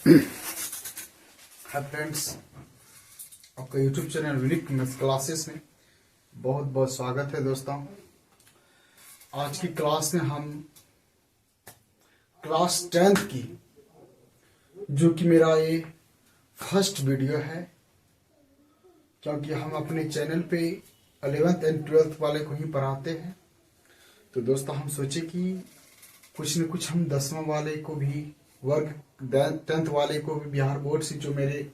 Hi friends, आपका YouTube channel विनिक math classes में बहुत बहुत स्वागत है। दोस्तों, आज की क्लास में हम क्लास 10th की, जो कि मेरा ये फर्स्ट वीडियो है, क्योंकि हम अपने चैनल पे 11th एंड 12th वाले को ही पढ़ाते हैं। तो दोस्तों, हम सोचे कि कुछ न कुछ हम 10वां वाले को भी, वर्ग 10th वाले को भी, बिहार बोर्ड से जो मेरे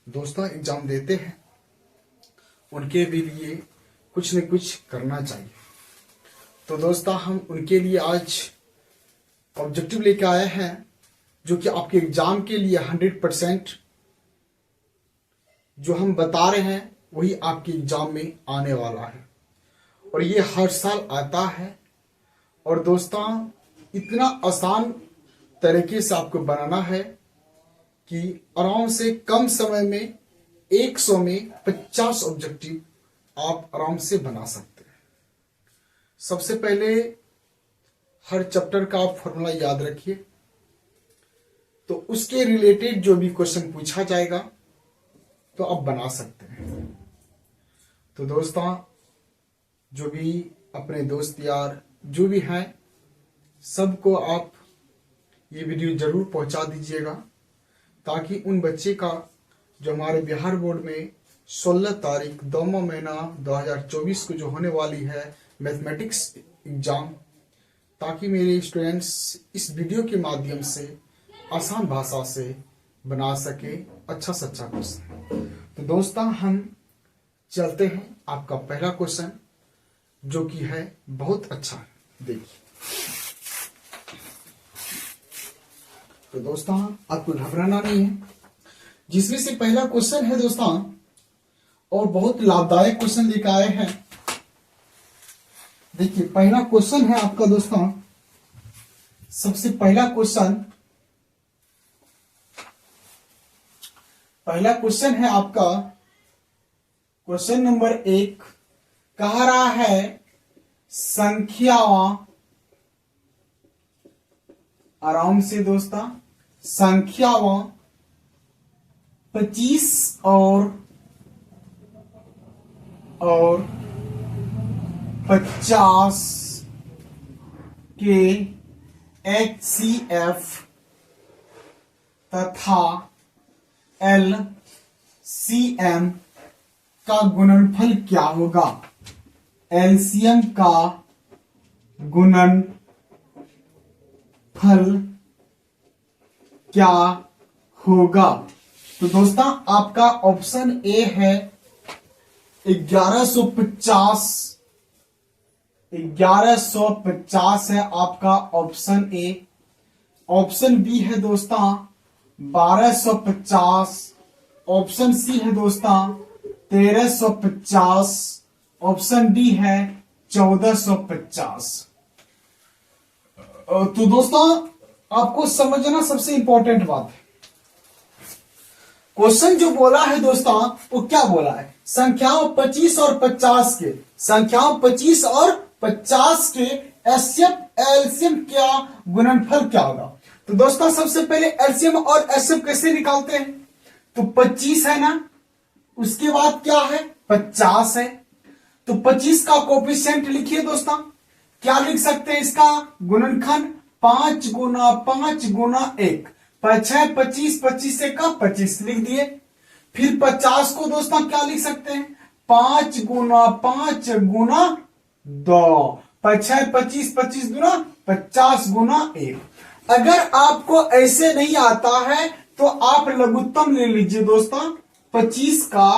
दोस्तों एग्जाम देते हैं उनके भी लिए कुछ न कुछ करना चाहिए। तो दोस्तों, हम उनके लिए आज ऑब्जेक्टिव लेके आए हैं, जो कि आपके एग्जाम के लिए 100% जो हम बता रहे हैं वही आपके एग्जाम में आने वाला है। और ये हर साल आता है। और दोस्तों, इतना आसान तरीके से आपको बनाना है कि आराम से कम समय में 100 में 50 ऑब्जेक्टिव आप आराम से बना सकते हैं। सबसे पहले हर चैप्टर का आप फॉर्मूला याद रखिए, तो उसके रिलेटेड जो भी क्वेश्चन पूछा जाएगा तो आप बना सकते हैं। तो दोस्तों, जो भी अपने दोस्त यार जो भी हैं, सबको आप ये वीडियो जरूर पहुंचा दीजिएगा, ताकि उन बच्चे का जो हमारे बिहार बोर्ड में 16 तारीख 2वां महीना 2024 को जो होने वाली है मैथमेटिक्स एग्जाम, ताकि मेरे स्टूडेंट्स इस वीडियो के माध्यम से आसान भाषा से बना सके अच्छा से अच्छा क्वेश्चन। तो दोस्तों, हम चलते हैं। आपका पहला क्वेश्चन जो कि है बहुत अच्छा, देखिए। तो दोस्तों, आपको घबराना नहीं है। जिसमें से पहला क्वेश्चन है दोस्तों, और बहुत लाभदायक क्वेश्चन लेकर आए हैं। देखिए, पहला क्वेश्चन है आपका दोस्तों, सबसे पहला क्वेश्चन है आपका क्वेश्चन नंबर 1। कह रहा है संख्यावां, आराम से दोस्तों, संख्यावां 25 और 50 के HCF तथा LCM का गुणनफल क्या होगा। LCM का गुणनफल क्या होगा। तो दोस्तों, आपका ऑप्शन ए है 1150। 1150 है आपका ऑप्शन ए। ऑप्शन बी है दोस्तों 1250। ऑप्शन सी है दोस्तों 1350। ऑप्शन डी है 1450। तो दोस्तों, आपको समझना सबसे इंपॉर्टेंट बात है। क्वेश्चन जो बोला है दोस्तों, वो क्या बोला है, संख्याओं 25 और 50 के, संख्याओं 25 और 50 के एलसीएम क्या गुणनफल क्या होगा। तो दोस्तों, सबसे पहले एलसीएम और एचसीएफ कैसे निकालते हैं। तो 25 है ना, उसके बाद क्या है 50 है। तो 25 का कोफिशिएंट लिखिए दोस्तों, क्या लिख सकते हैं इसका गुणनखंड 5 गुना 5 गुना 1, 6 25, 25 से का 25 लिख दिए। फिर 50 को दोस्तों क्या लिख सकते हैं 5 गुना 5 गुना 2, 6 25, 25 गुना 50 गुना 1। अगर आपको ऐसे नहीं आता है तो आप लघुत्तम ले लीजिए दोस्तों। 25 का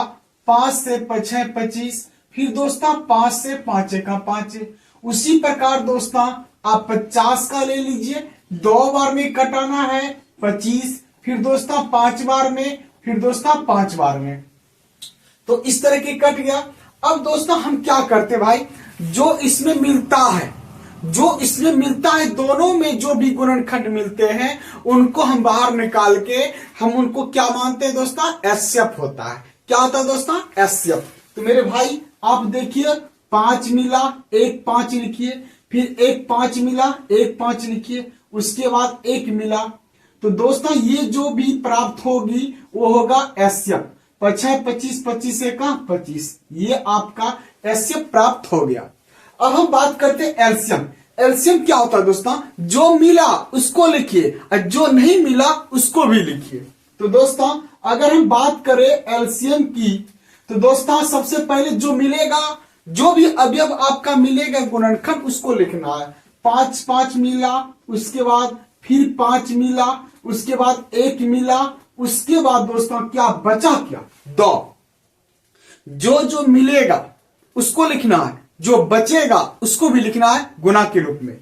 5 से 6 25, फिर दोस्तों 5 से 5 का 5। उसी प्रकार दोस्तों, आप 50 का ले लीजिए, 2 बार में कटाना है 25, फिर दोस्तों 5 बार में, फिर दोस्तों 5 बार में। तो इस तरह की कट गया। अब दोस्तों, हम क्या करते भाई, जो इसमें मिलता है, दोनों में जो भी गुणनखंड मिलते हैं उनको हम बाहर निकाल के हम उनको क्या मानते हैं दोस्तों, एचसीएफ होता है। क्या होता है दोस्तों, एचसीएफ। तो मेरे भाई आप देखिए, 5 मिला, 1 5 लिखिए, फिर 1 5 मिला, 1 5 लिखिए, उसके बाद 1 मिला, तो दोस्तों ये जो भी प्राप्त होगी वो होगा एसएफ। 5 25 25 से का 25, ये आपका एसएफ प्राप्त हो गया। अब हम बात करते हैं एलसीएम। एलसीएम क्या होता है दोस्तों? जो मिला उसको लिखिए और जो नहीं मिला उसको भी लिखिए। तो दोस्तों अगर हम बात करें एलसीएम की, तो दोस्तों सबसे पहले जो मिलेगा, जो भी अवयव आपका मिलेगा गुणनखंड, उसको लिखना है। 5 5 मिला, उसके बाद फिर 5 मिला, उसके बाद 1 मिला, उसके बाद दोस्तों क्या बचा? क्या? 2। जो मिलेगा उसको लिखना है, जो बचेगा उसको भी लिखना है गुना के रूप में।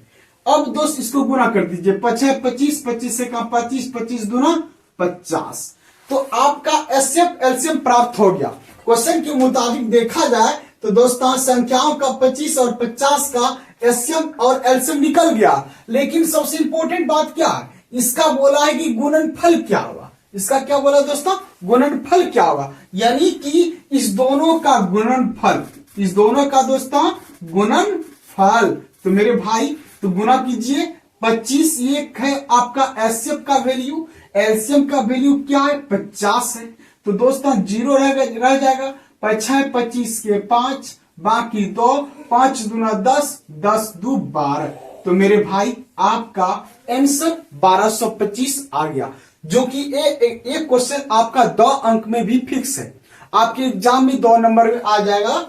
अब दोस्त इसको गुना कर दीजिए। 5 25 25 से का 25, 25 दूना 50। तो आपका एसएफ एलसीएम प्राप्त हो गया। क्वेश्चन के मुताबिक देखा जाए तो दोस्तों संख्याओं का 25 और 50 का एसएम और एलसीएम निकल गया, लेकिन सबसे इंपॉर्टेंट बात क्या है? इसका बोला है कि गुणनफल क्या होगा। इसका क्या बोला दोस्तों? गुणनफल क्या होगा, यानी कि इस दोनों का गुणनफल, इस दोनों का दोस्तों गुणनफल। तो मेरे भाई तो गुना कीजिए। 25 ये है आपका एसएफ का वैल्यू, एलसीएम का वैल्यू क्या है? 50 है। तो दोस्तों 0 रह जाएगा। 5 25 के 5, बाकी 2, 5 दूना 10, 10 दू 12। तो मेरे भाई आपका आंसर 1225 आ गया, जो कि एक क्वेश्चन आपका 2 अंक में भी फिक्स है। आपके एग्जाम में 2 नंबर में आ जाएगा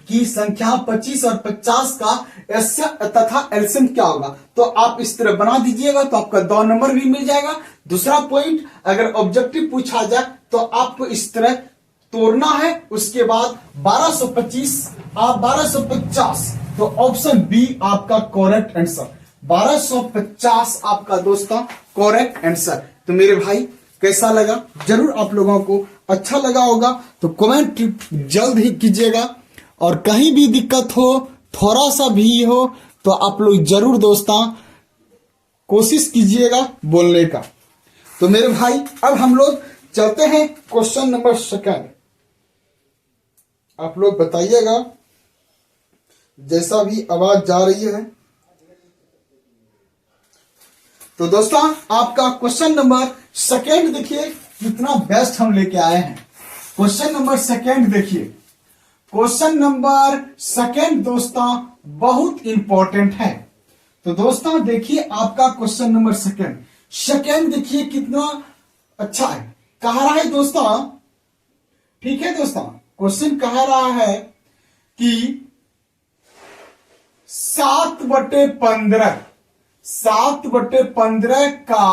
कि संख्या 25 और 50 का एसएफ तथा एलसीएम क्या होगा। तो आप इस तरह बना दीजिएगा तो आपका 2 नंबर भी मिल जाएगा। दूसरा पॉइंट, अगर ऑब्जेक्टिव पूछा जाए तो आपको इस तरह तोड़ना है। उसके बाद 1225 आप 1250, तो ऑप्शन बी आपका करेक्ट आंसर। 1250 आपका दोस्तों करेक्ट आंसर। तो मेरे भाई कैसा लगा? जरूर आप लोगों को अच्छा लगा होगा तो कमेंट जल्द ही कीजिएगा, और कहीं भी दिक्कत हो, थोड़ा सा भी हो, तो आप लोग जरूर दोस्तों कोशिश कीजिएगा बोलने का। तो मेरे भाई अब हम लोग चलते हैं क्वेश्चन नंबर 2। आप लोग बताइएगा जैसा भी आवाज जा रही है। तो दोस्तों आपका क्वेश्चन नंबर 2 देखिए कितना बेस्ट हम लेके आए हैं। क्वेश्चन नंबर 2 देखिए। क्वेश्चन नंबर 2 दोस्तों बहुत इंपॉर्टेंट है। तो दोस्तों देखिए आपका क्वेश्चन नंबर 2 देखिए कितना अच्छा है। कह रहा है दोस्तों, ठीक है दोस्तों, क्वेश्चन कह रहा है कि 7/15 7/15 का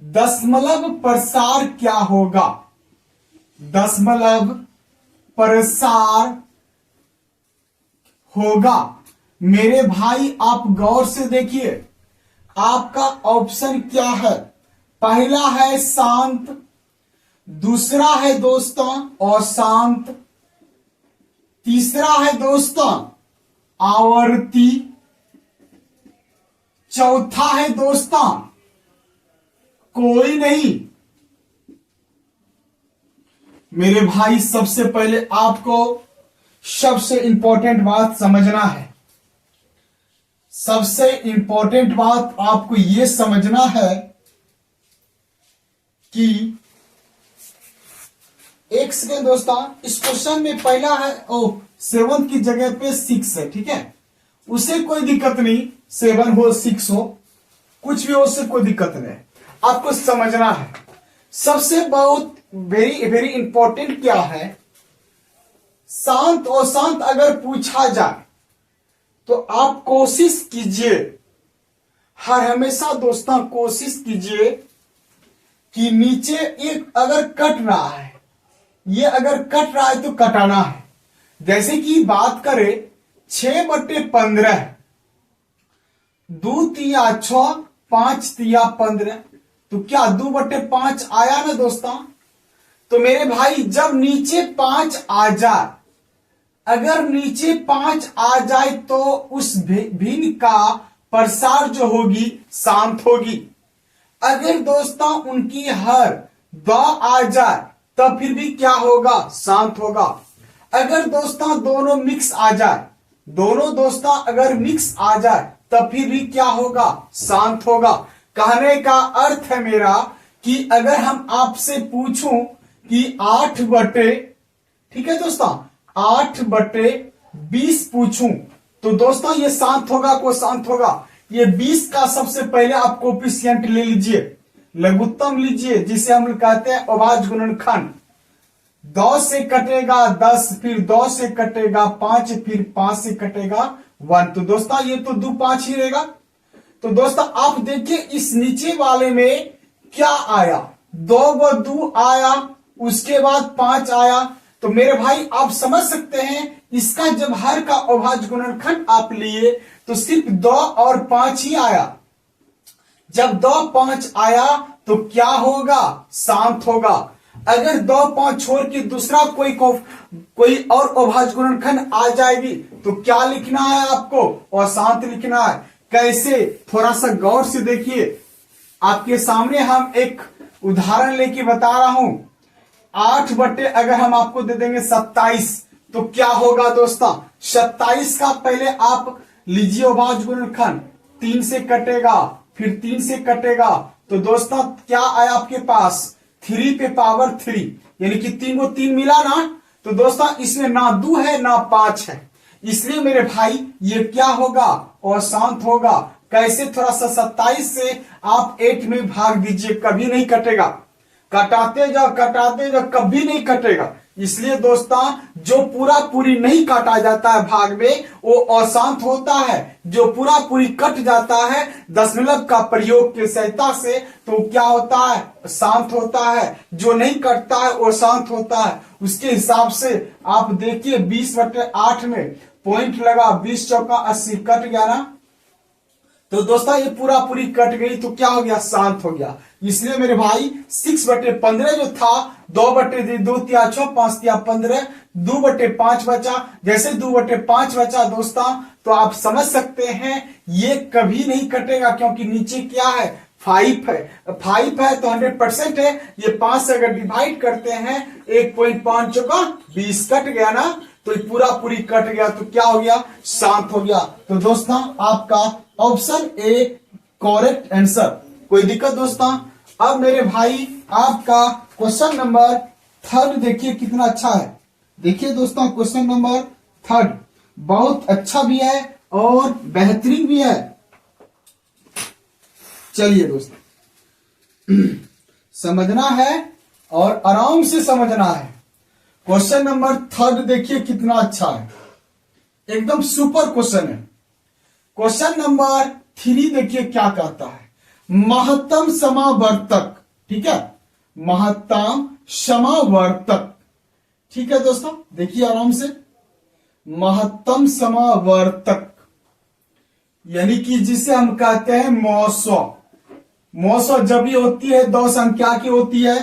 दशमलव प्रसार क्या होगा? दशमलव प्रसार होगा। मेरे भाई आप गौर से देखिए, आपका ऑप्शन क्या है? पहला है शांत, दूसरा है दोस्तों अशांत, तीसरा है दोस्तों आवर्ती, चौथा है दोस्तों कोई नहीं। मेरे भाई सबसे पहले आपको सबसे इंपॉर्टेंट बात समझना है। सबसे इंपॉर्टेंट बात आपको यह समझना है कि एक सेकेंड दोस्तों, इस क्वेश्चन में पहला है 7 की जगह पे 6 है, ठीक है। उसे कोई दिक्कत नहीं, 7 हो 6 हो, कुछ भी हो, उससे कोई दिक्कत नहीं। आपको समझना है सबसे बहुत वेरी वेरी इंपॉर्टेंट क्या है। शांत और शांत अगर पूछा जाए तो आप कोशिश कीजिए, हर हमेशा दोस्तों कोशिश कीजिए कि नीचे एक अगर कट रहा है, ये अगर कट रहा है तो कटाना है। जैसे कि बात करें 6/15, 2 तिया 6, 5 तिया 15, तो क्या 2/5 आया ना दोस्तों। तो मेरे भाई जब नीचे 5 आ जाए, अगर नीचे 5 आ जाए तो उस भिन्न का प्रसार जो होगी शांत होगी। अगर दोस्तों उनकी हर 2 आ जाए तब फिर भी क्या होगा? शांत होगा। अगर दोस्तों दोनों मिक्स आ जाए, दोनों दोस्तों अगर मिक्स आ जाए तब फिर भी क्या होगा? शांत होगा। कहने का अर्थ है मेरा कि अगर हम आपसे पूछूं कि 8/, ठीक है दोस्तों, 8/20 पूछूं तो दोस्तों ये शांत होगा को शांत होगा। ये 20 का सबसे पहले आप कोफिशिएंट ले लीजिए, लघुत्तम लीजिए, जिसे हम कहते हैं अभाज्य गुणनखंड। 10 से कटेगा 10, फिर 2 से कटेगा 5, फिर 5 से कटेगा 1। तो दोस्तों ये तो 2 5 ही रहेगा। तो दोस्तों आप देखिए इस नीचे वाले में क्या आया, 2 आया, उसके बाद 5 आया। तो मेरे भाई आप समझ सकते हैं इसका जब हर का अभाज्य गुणनखंड आप लिए तो सिर्फ 2 और 5 ही आया। जब 2 5 आया तो क्या होगा, शांत होगा। अगर 2 5 छोड़ के दूसरा कोई और अभाज्य गुणनखंड आ जाएगी तो क्या लिखना है आपको, अशांत लिखना है। कैसे, थोड़ा सा गौर से देखिए। आपके सामने हम एक उदाहरण लेके बता रहा हूं। 8/, अगर हम आपको दे देंगे 27 तो क्या होगा दोस्तों, 27 का पहले आप लीजिए अभाज्य गुणनखंड, 3 से कटेगा, फिर 3 से कटेगा। तो दोस्तों क्या आया आपके पास, 3 पे पावर 3, यानी कि 3 को 3 मिला ना। तो दोस्तों इसमें ना 2 है ना 5 है, इसलिए मेरे भाई ये क्या होगा, अशांत होगा। कैसे, थोड़ा सा 27 से आप 8 में भाग दीजिए, कभी नहीं कटेगा। कटाते जाओ कभी नहीं कटेगा। इसलिए दोस्तों जो पूरा पूरी नहीं काटा जाता है भाग में वो अशांत होता है, जो पूरा पूरी कट जाता है दशमलव का प्रयोग के सहायता से तो क्या होता है, शांत होता है। जो नहीं कटता है वो शांत होता है। उसके हिसाब से आप देखिए 20/8 में पॉइंट लगा, 20 चौका 80, कट गया ना। तो दोस्तों ये पूरा पूरी कट गई तो क्या हो गया, शांत हो गया। इसलिए मेरे भाई 6/15 जो था, 2/2, 2 तिया 6, 5 तिया 15, 2/5 बचा। जैसे 2/5 बचा दोस्तों तो आप समझ सकते हैं ये कभी नहीं कटेगा, क्योंकि नीचे क्या है, 5 है। 5 है तो 100% है। ये 5 से अगर डिवाइड करते हैं 1.5 चौका 20, कट गया ना। तो ये पूरा पूरी कट गया तो क्या हो गया, शांत हो गया। तो दोस्तों आपका ऑप्शन ए करेक्ट आंसर। कोई दिक्कत दोस्तों। अब मेरे भाई आपका क्वेश्चन नंबर 3 देखिए कितना अच्छा है। देखिए दोस्तों क्वेश्चन नंबर 3 बहुत अच्छा भी है और बेहतरीन भी है। चलिए दोस्तों समझना है और आराम से समझना है। क्वेश्चन नंबर 3 देखिए कितना अच्छा है, एकदम सुपर क्वेश्चन है। क्वेश्चन नंबर 3 देखिए क्या कहता है, महत्तम समावर्तक, ठीक है, महत्तम समावर्तक। ठीक है दोस्तों देखिए आराम से, महत्तम समावर्तक यानी कि जिसे हम कहते हैं मौसो। मौसो जब भी होती है 2 संख्या की होती है।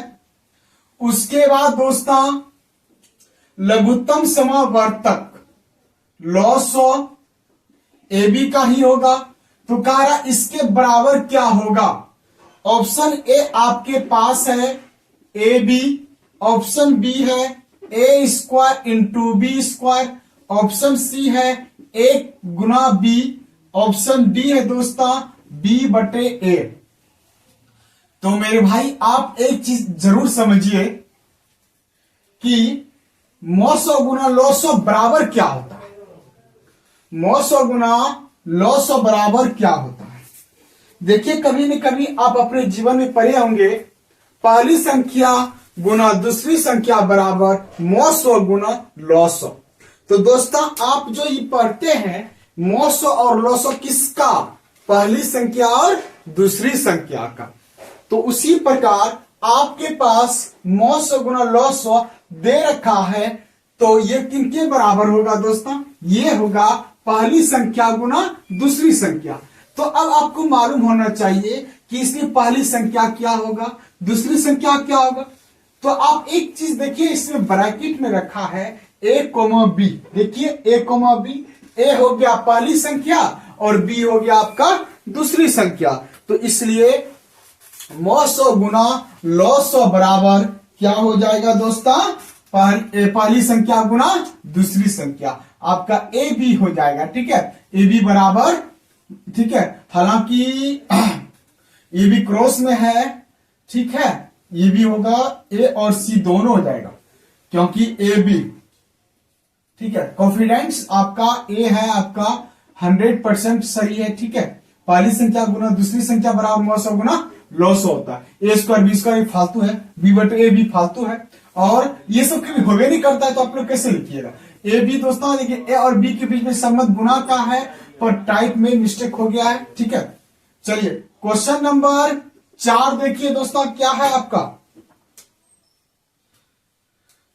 उसके बाद दोस्तों लघुत्तम समावर्तक लॉसो ए बी का ही होगा। तो कह रहा इसके बराबर क्या होगा। ऑप्शन ए आपके पास है ए बी, ऑप्शन बी है A square into B square, option C है 1 गुना बी, ऑप्शन डी है दोस्तों b/a। तो मेरे भाई आप एक चीज जरूर समझिए कि मौसो गुना लॉसो बराबर क्या होता है। मौसो गुना लॉसो बराबर क्या होता है। देखिए कभी न कभी आप अपने जीवन में पढ़े होंगे, पहली संख्या गुना दूसरी संख्या बराबर मौसो गुना लॉसो। तो दोस्तों आप जो ये पढ़ते हैं मौसो और लॉसो किसका, पहली संख्या और दूसरी संख्या का। तो उसी प्रकार आपके पास मौसो गुना लॉसो दे रखा है। तो ये किनके बराबर होगा दोस्तों, ये होगा पहली संख्या गुना दूसरी संख्या। तो अब आपको मालूम होना चाहिए कि इसमें पहली संख्या क्या होगा, दूसरी संख्या क्या होगा। तो आप एक चीज देखिए, इसमें ब्रैकेट में रखा है a, b। देखिए a, b, a हो गया पहली संख्या और b हो गया आपका दूसरी संख्या। तो इसलिए मौसो गुना लॉसो बराबर क्या हो जाएगा दोस्तों, पहली संख्या गुना दूसरी संख्या, आपका ए बी हो जाएगा। ठीक है, ए बी बराबर, ठीक है। हालांकि ए बी क्रॉस में है, ठीक है, ये भी होगा, ए और सी दोनों हो जाएगा क्योंकि ए बी, ठीक है। कॉन्फिडेंस आपका ए है, आपका 100% सही है, ठीक है। पहली संख्या गुना दूसरी संख्या बराबर 900 गुना लॉस होता है। ए स्क्वायर बी स्क्वायर फालतू है, बी बटे ए भी फालतू है, और ये सब कभी होवे नहीं करता है, तो आप लोग कैसे लिखिएगा। ए बी दोस्तों देखिए, ए और बी के बीच में संबंध गुना का है, पर टाइप में मिस्टेक हो गया है, ठीक है। चलिए क्वेश्चन नंबर 4 देखिए दोस्तों, क्या है आपका।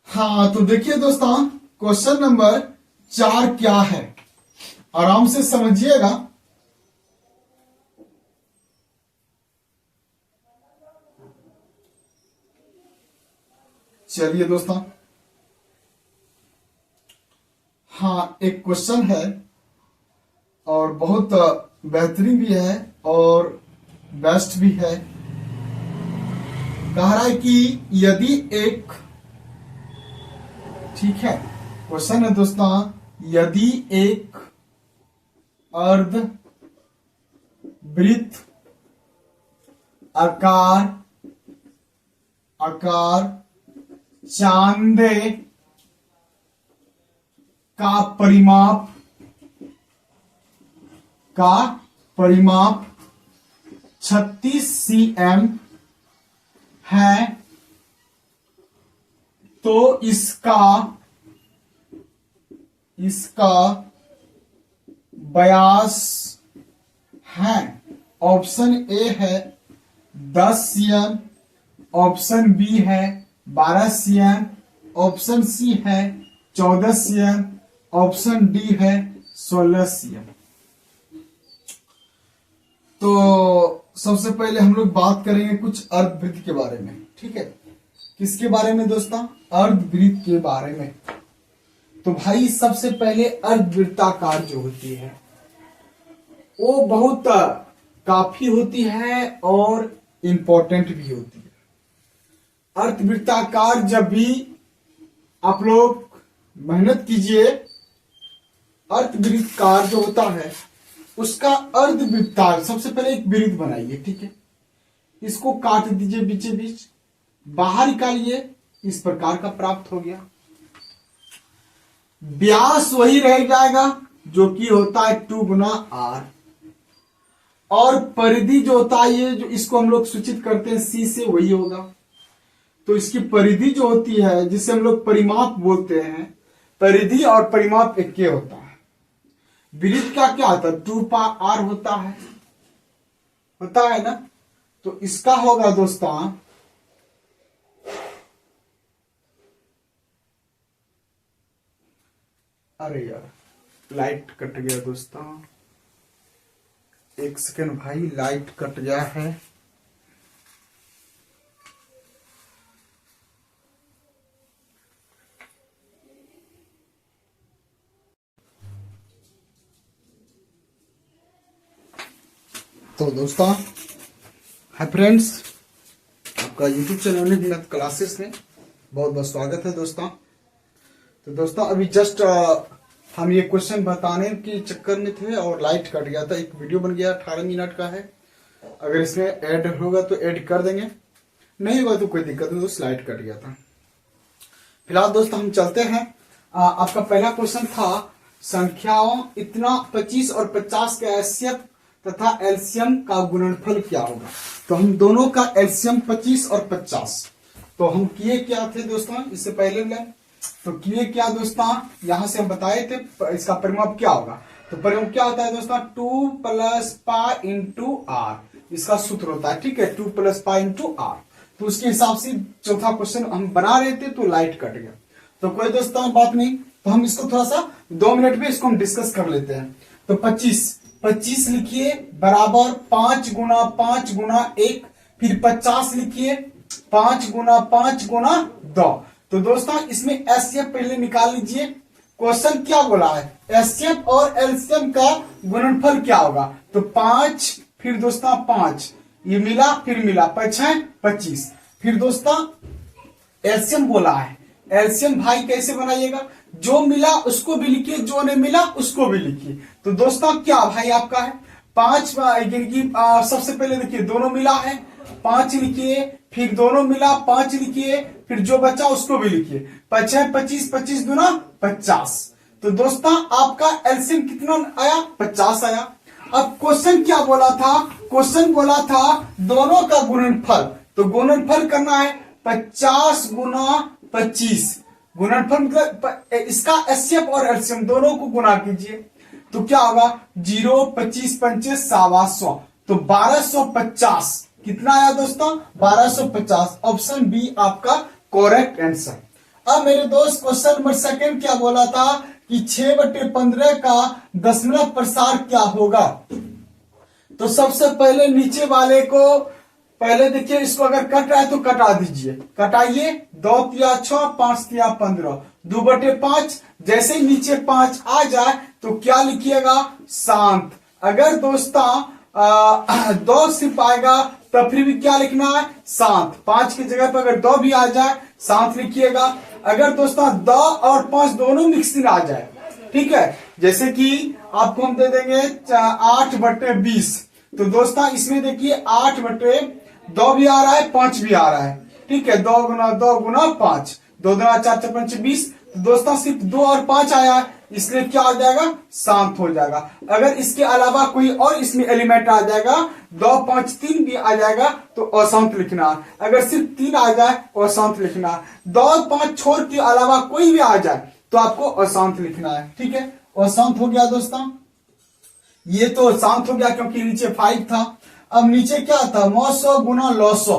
हाँ तो देखिए दोस्तों, क्वेश्चन नंबर 4 क्या है, आराम से समझिएगा। चलिए दोस्तों, हाँ एक क्वेश्चन है और बहुत बेहतरीन भी है और बेस्ट भी है। कह रहा है कि यदि एक, ठीक है, क्वेश्चन है दोस्तों, यदि एक अर्ध वृत्त आकार चांदे का परिमाप 36 cm है, तो इसका व्यास है, ऑप्शन ए है 10 cm, ऑप्शन बी है 12 cm, ऑप्शन सी है 14 cm, ऑप्शन डी है 16 cm। तो सबसे पहले हम लोग बात करेंगे कुछ अर्धवृत्त के बारे में, ठीक है। किसके बारे में दोस्तों, अर्धवृत्त के बारे में। तो भाई सबसे पहले अर्धवृत्ताकार जो होती है वो बहुत काफी होती है और इंपॉर्टेंट भी होती है। अर्धवृत्ताकार जब भी आप लोग मेहनत कीजिए, अर्धवृत्ताकार जो होता है उसका अर्धवृत्ताकार सबसे पहले एक वृत्त बनाइए, ठीक है। इसको काट दीजिए बीचे बीच, बाहर निकालिए, इस प्रकार का प्राप्त हो गया। व्यास वही रह जाएगा जो कि होता है 2 गुना आर, और परिधि जो होता है ये जो इसको हम लोग सूचित करते हैं सी से, वही होगा। तो इसकी परिधि जो होती है जिसे हम लोग परिमाप बोलते हैं, परिधि और परिमाप एक होता है। वृत्त का क्या होता है, 2 पाई आर होता है ना। तो इसका होगा दोस्तों, अरे यार लाइट कट गया दोस्तों, एक सेकेंड भाई, लाइट कट गया है। तो दोस्तों, हाय फ्रेंड्स, आपका YouTube चैनल में क्लासेस में बहुत बहुत स्वागत है दोस्तों। तो दोस्तों अभी जस्ट हम ये क्वेश्चन बताने के चक्कर में थे और लाइट कट गया था। एक वीडियो बन गया 18 मिनट का है, अगर इसमें ऐड होगा तो ऐड कर देंगे, नहीं होगा तो कोई दिक्कत नहीं, तो लाइट कट गया था। फिलहाल दोस्तों हम चलते हैं। आपका पहला क्वेश्चन था संख्याओं इतना 25 और 50 का एचसीएफ तथा एलसीएम का गुणनफल क्या होगा। तो हम दोनों का एलसीएम 25 और 50, तो हम किए क्या थे दोस्तों, इससे पहले तो किए क्या दोस्तों, यहां से हम बताए थे इसका परिमाप क्या होगा। तो परिमाप क्या होता है दोस्तों, 2 + पाई इंटू आर, इसका सूत्र होता है, ठीक है, 2 + पाई इंटू आर। तो उसके हिसाब से चौथा क्वेश्चन हम बना रहे थे, तो लाइट कट गया, तो कोई दोस्तों बात नहीं। तो हम इसको थोड़ा सा 2 मिनट में इसको हम डिस्कस कर लेते हैं। तो 25 लिखिए बराबर 5 गुना 5 गुना 1, फिर 50 लिखिए 5 गुना 5 गुना 2। तो दोस्तों इसमें एचसीएफ पहले निकाल लीजिए। क्वेश्चन क्या बोला है, एचसीएफ और एलसीएम का गुणनफल क्या होगा। तो 5 फिर दोस्तों 5, ये मिला फिर मिला, 5 है 25। फिर दोस्तों एलसीएम बोला है, एलसीएम भाई कैसे बनाइएगा, जो मिला उसको भी लिखिए, जो नहीं मिला उसको भी लिखिए। तो दोस्तों क्या भाई आपका है 5 यानी कि सबसे पहले देखिए दोनों मिला है 5 लिखिए, फिर दोनों मिला 5 लिखिए, फिर जो बचा उसको भी लिखिए। 5 है 25, 25 दूना 50। तो दोस्तों आपका एलसीएम कितना आया? 50 आया। अब क्वेश्चन क्या बोला था? क्वेश्चन बोला था दोनों का गुणनफल। तो गुणनफल करना है 50 गुना 25। गुणनफल मतलब इसका एचसीएफ और एलसीएम दोनों को गुना कीजिए। तो क्या होगा? 0 25 25 1,200, तो 1250। कितना आया दोस्तों? 1250। ऑप्शन बी आपका करेक्ट आंसर। अब मेरे दोस्त क्वेश्चन नंबर सेकंड क्या बोला था कि 6/15 का दशमलव प्रसार क्या होगा? तो सबसे पहले नीचे वाले को पहले देखिए, इसको अगर कट रहा है तो कटा दीजिए, कटाइए। 2 तिया 6, 5 तिया 15, 2/5। जैसे ही नीचे 5 आ जाए तो क्या लिखिएगा? शांत। अगर दोस्तों 2 सिर्फ आएगा तब फिर भी क्या लिखना है? शांत। 5 की जगह पर अगर 2 भी आ जाए शांत लिखिएगा। अगर दोस्तों 2 और 5 दोनों मिक्सिंग आ जाए, ठीक है, जैसे कि आपको हम दे देंगे 8/20, तो दोस्तों इसमें देखिए 8/2 भी आ रहा है, 5 भी आ रहा है, ठीक है। 2 गुना 2 गुना 5, 2 गुना 4 4 5 20। तो दोस्तों सिर्फ 2 और 5 आया है, इसलिए क्या हो जाएगा? शांत हो जाएगा। अगर इसके अलावा कोई और इसमें एलिमेंट आ जाएगा, 2 5 3 भी आ जाएगा तो अशांत लिखना। अगर सिर्फ 3 आ जाए अशांत लिखना। 2 5 छोड़ के अलावा कोई भी आ जाए तो आपको अशांत लिखना है, ठीक है। अशांत हो गया दोस्तों, ये तो शांत हो गया क्योंकि नीचे 5 था। अब नीचे क्या था? 900 गुना 900।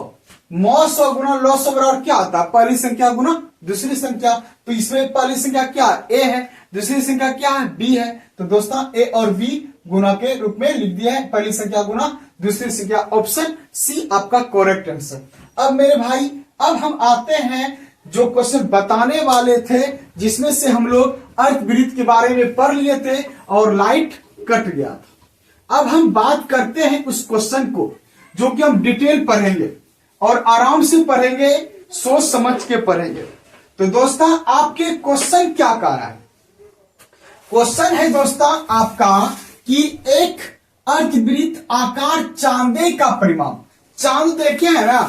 900 गुना 900 बराबर क्या आता है? पहली संख्या गुना दूसरी संख्या। तो इसमें पहली संख्या क्या है? ए है, दूसरी संख्या क्या है? बी है। तो दोस्तों ए और बी गुना के रूप में लिख दिया है, पहली संख्या गुना दूसरी संख्या। ऑप्शन सी आपका करेक्ट आंसर। अब मेरे भाई अब हम आते हैं जो क्वेश्चन बताने वाले थे, जिसमें से हम लोग अर्धवृत्त के बारे में पढ़ लिए थे और लाइट कट गया था। अब हम बात करते हैं उस क्वेश्चन को जो कि हम डिटेल पढ़ेंगे और आराम से पढ़ेंगे, सोच समझ के पढ़ेंगे। तो दोस्तों आपके क्वेश्चन क्या कह रहा है? क्वेश्चन है दोस्तों आपका कि एक अर्धवृत्त आकार चांदे का परिमाप। चांद देखे है ना,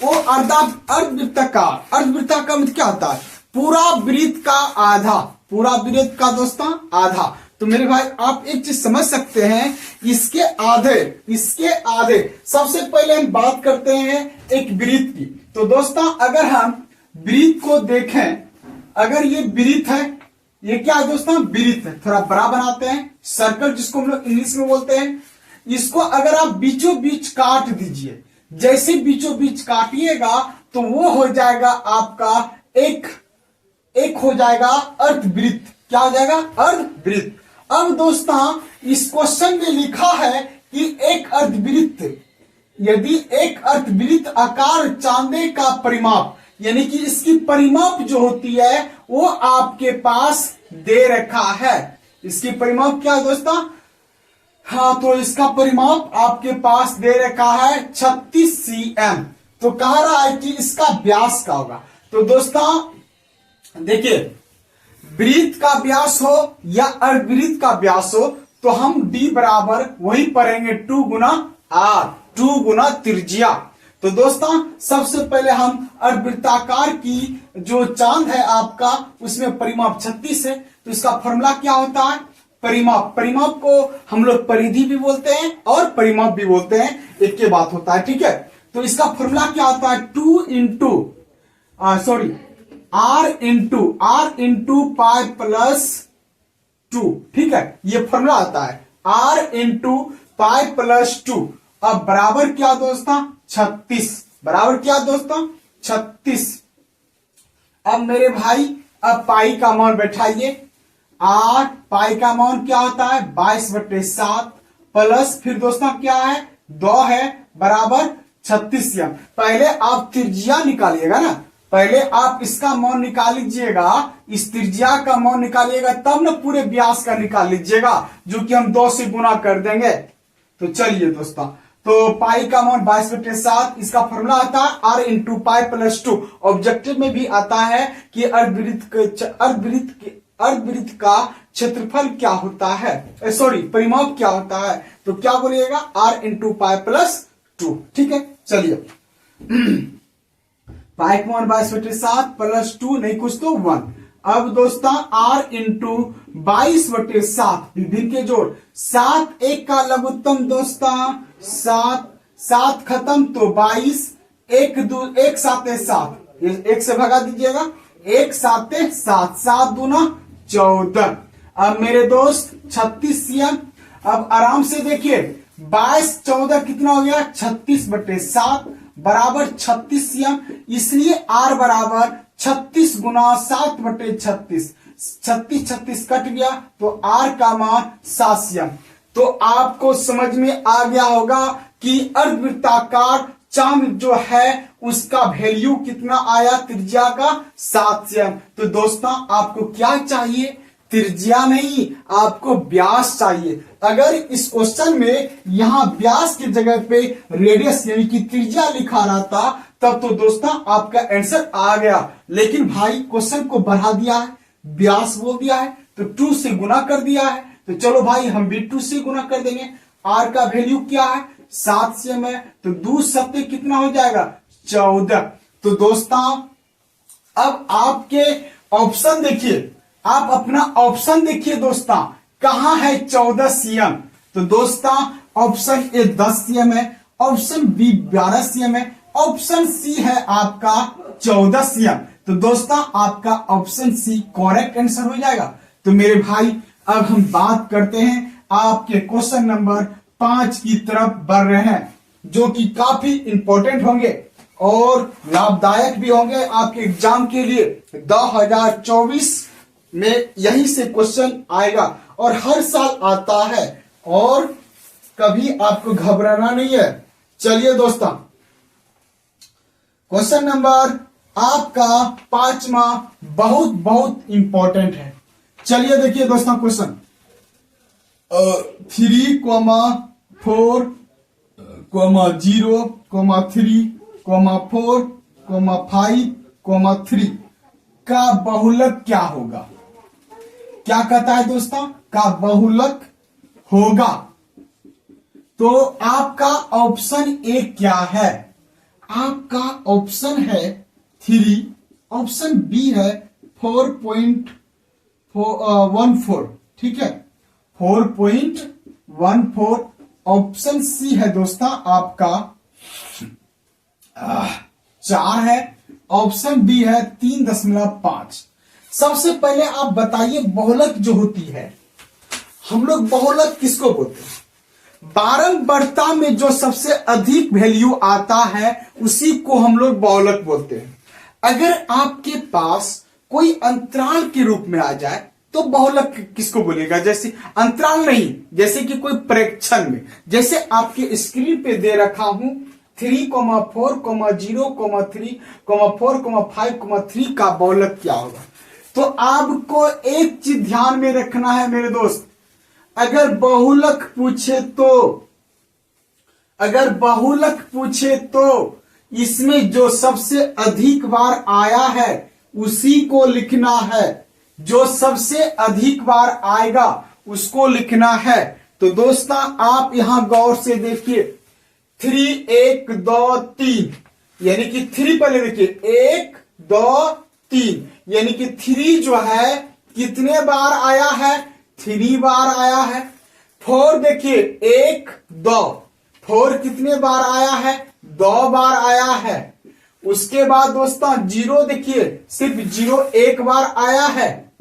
वो अर्धवृत्ताकार। अर्धवृत्ताकार मतलब क्या होता है? पूरा वृत्त का आधा, पूरा वृत्त का दोस्तों आधा। तो मेरे भाई आप एक चीज समझ सकते हैं, इसके आधे। सबसे पहले हम बात करते हैं एक वृत्त की। तो दोस्तों अगर हम वृत्त को देखें, अगर ये वृत्त है, ये क्या है दोस्तों? वृत्त है। थोड़ा बड़ा बनाते हैं, सर्कल जिसको हम लोग इंग्लिश में बोलते हैं। इसको अगर आप बीचों बीच काट दीजिए, जैसे बीचों बीच काटिएगा तो वो हो जाएगा आपका एक हो जाएगा अर्धवृत्त। क्या हो जाएगा? अर्धवृत्त। अब दोस्तों इस क्वेश्चन में लिखा है कि एक अर्धवृत्त, यदि एक अर्धवृत्त आकार चांदे का परिमाप, यानी कि इसकी परिमाप जो होती है वो आपके पास दे रखा है। इसकी परिमाप क्या है दोस्तों? हाँ, तो इसका परिमाप आपके पास दे रखा है 36 cm। तो कह रहा है कि इसका व्यास क्या होगा? तो दोस्तों देखिए, वृत्त का व्यास हो या अर्धवृत्त का व्यास हो तो हम d बराबर वही पढ़ेंगे 2 गुना r, 2 गुना त्रिज्या। तो दोस्तों सबसे पहले हम अर्धवृत्ताकार की जो चांद है आपका, उसमें परिमाप 36 है। तो इसका फॉर्मूला क्या होता है? परिमाप। परिमाप को हम लोग परिधि भी बोलते हैं और परिमाप भी बोलते हैं, एक के बात होता है, ठीक है। तो इसका फॉर्मूला क्या होता है? r इंटू पाई प्लस 2, ठीक है, ये फॉर्मूला आता है r इंटू पाई प्लस 2। अब बराबर क्या दोस्तों? 36। बराबर क्या दोस्तों? 36। अब मेरे भाई अब पाई का मान बैठाइए। 8 पाई का मान क्या होता है? 22/7 प्लस फिर दोस्तों क्या है? 2 है, बराबर 36 cm। पहले आप त्रिज्या निकालिएगा ना, पहले आप इसका मान निकाल लीजिएगा, इस त्रिज्या का मान निकालिएगा, तब ना पूरे व्यास का निकाल लीजिएगा, जो कि हम 2 से गुना कर देंगे। तो चलिए दोस्तों, तो पाई का मान 22/7, इसका फॉर्मूला आता है r into pi plus 2। Objective में भी आता है कि अर्धवृत्त अर्धवृत्त का क्षेत्रफल क्या होता है, सॉरी परिमाप क्या होता है, तो क्या बोलिएगा r इंटू पाई प्लस 2। ठीक है, चलिए पाई का मान 22/7 प्लस 2 नहीं कुछ तो 1। अब दोस्तों r इंटू 22/7 विभिन्न के जोड़ 7 एक का लघुत्तम दोस्तों 7 खत्म तो 22 एक 7 7 एक से भगा दीजिएगा 1 7 7 7 दूना 14। अब मेरे दोस्त 36 cm। अब आराम से देखिए 22 14 कितना हो गया 36/7 बराबर 36 cm, इसलिए r बराबर 36 गुना 7/36 36 कट गया तो r का मान 7 cm। तो आपको समझ में आ गया होगा कि अर्धवृत्ताकार चांद जो है उसका वैल्यू कितना आया, त्रिज्या का 7 cm। तो दोस्तों आपको क्या चाहिए, त्रिज्या नहीं आपको व्यास चाहिए। अगर इस क्वेश्चन में यहां व्यास की जगह पे रेडियस यानी कि त्रिज्या लिखा रहता तब तो दोस्तों आपका आंसर आ गया, लेकिन भाई क्वेश्चन को बढ़ा दिया है, व्यास बोल दिया है तो 2 से गुना कर दिया है। तो चलो भाई हम भी 2 से गुना कर देंगे। r का वैल्यू क्या है 7 cm है, तो 2 सत्ते कितना हो जाएगा 14। तो दोस्तों अब आपके ऑप्शन देखिए, आप अपना ऑप्शन देखिए दोस्तों कहां है 14 cm। तो दोस्तों ऑप्शन ए 10 cm है, ऑप्शन बी 12 cm है, ऑप्शन सी है आपका 14 cm। तो दोस्तों आपका ऑप्शन सी करेक्ट आंसर हो जाएगा। तो मेरे भाई अब हम बात करते हैं आपके क्वेश्चन नंबर 5 की तरफ बढ़ रहे हैं, जो कि काफी इंपॉर्टेंट होंगे और लाभदायक भी होंगे आपके एग्जाम के लिए। 2024 में यही से क्वेश्चन आएगा और हर साल आता है और कभी आपको घबराना नहीं है। चलिए दोस्तों क्वेश्चन नंबर आपका 5वां बहुत इंपॉर्टेंट है। चलिए देखिए दोस्तों क्वेश्चन 3, 4, 0, 3, 4, 5, 3 का बहुलक क्या होगा। क्या कहता है दोस्तों का बहुलक होगा। तो आपका ऑप्शन ए क्या है, आपका ऑप्शन है 3, ऑप्शन बी है 4.14, ठीक है 4.14, ऑप्शन सी है दोस्तों आपका 4 है, ऑप्शन बी है 3.5। सबसे पहले आप बताइए बहुलक जो होती है, हम लोग बहुलक किसको बोलते हैं, बारंबारता में जो सबसे अधिक वैल्यू आता है उसी को हम लोग बहुलक बोलते हैं। अगर आपके पास कोई अंतराल के रूप में आ जाए तो बहुलक किसको बोलेगा, जैसे अंतराल नहीं, जैसे कि कोई प्रेक्षण में, जैसे आपके स्क्रीन पे दे रखा हूं 3, 4, 0, 3, 4, 5, 3 का बहुलक क्या होगा। तो आपको एक चीज ध्यान में रखना है मेरे दोस्त, अगर बहुलक पूछे तो इसमें जो सबसे अधिक बार आया है उसी को लिखना है, जो सबसे अधिक बार आएगा उसको लिखना है। तो दोस्तों आप यहां गौर से देखिए 3, 1, 2, 3 यानी कि 3 पहले देखिए 1, 2, 3 यानी कि 3 जो है कितने बार आया है 3 बार आया है। 4 देखिए 1, 2 4 कितने बार आया है 2 बार आया है। उसके बाद दोस्तों 0 देखिए सिर्फ 0 1 बार आया है,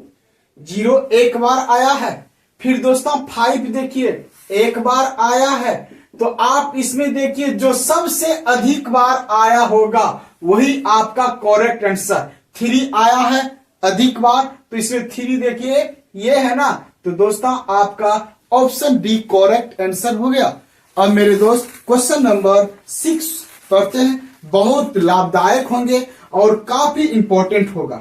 0 1 बार आया है। फिर दोस्तों 5 देखिए 1 बार आया है। तो आप इसमें देखिए जो सबसे अधिक बार आया होगा वही आपका करेक्ट आंसर 3 आया है अधिक बार, तो इसमें 3 देखिए ये है ना। तो दोस्तों आपका ऑप्शन बी करेक्ट आंसर हो गया। अब मेरे दोस्त क्वेश्चन नंबर 6 पढ़ते हैं, बहुत लाभदायक होंगे और काफी इंपॉर्टेंट होगा।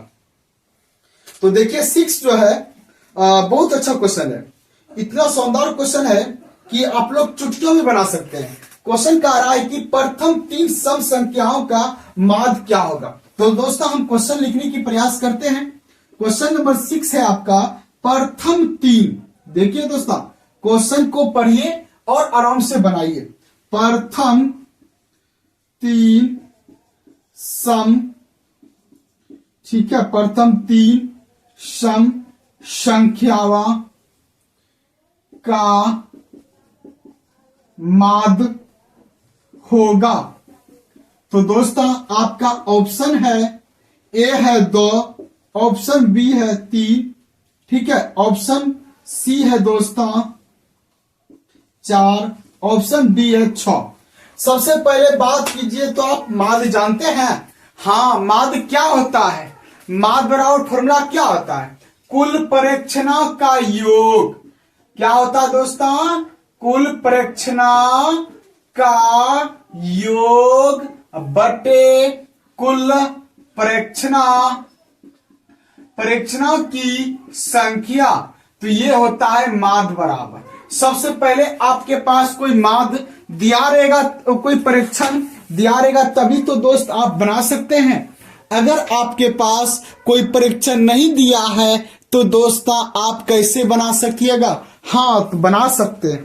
तो देखिए 6 जो है बहुत अच्छा क्वेश्चन है, इतना शानदार क्वेश्चन है कि आप लोग चुटकियों में बना सकते हैं। क्वेश्चन कह रहा है कि प्रथम 3 सम संख्याओं का माध्य क्या होगा। तो दोस्तों हम क्वेश्चन लिखने की प्रयास करते हैं। क्वेश्चन नंबर 6 है आपका प्रथम तीन। देखिए दोस्तों, क्वेश्चन को पढ़िए और आराम से बनाइए। प्रथम तीन सम, ठीक है, प्रथम तीन सम संख्याओं का माद होगा। तो दोस्तों आपका ऑप्शन है ए है 2, ऑप्शन बी है 3, ठीक है, ऑप्शन सी है दोस्तों 4, ऑप्शन डी है 6। सबसे पहले बात कीजिए तो आप माद जानते हैं? हाँ, माद क्या होता है? माद बराबर फॉर्मूला क्या होता है? कुल परीक्षणों का योग। क्या होता है दोस्तों? कुल परीक्षणों का योग बटे कुल परीक्षणों की संख्या। तो ये होता है माद बराबर। सबसे पहले आपके पास कोई माद दिया रहेगा, कोई परीक्षण दिया रहेगा, तभी तो दोस्त आप बना सकते हैं। अगर आपके पास कोई परीक्षण नहीं दिया है तो दोस्तों आप कैसे बना सकिएगा? हाँ, तो बना सकते हैं,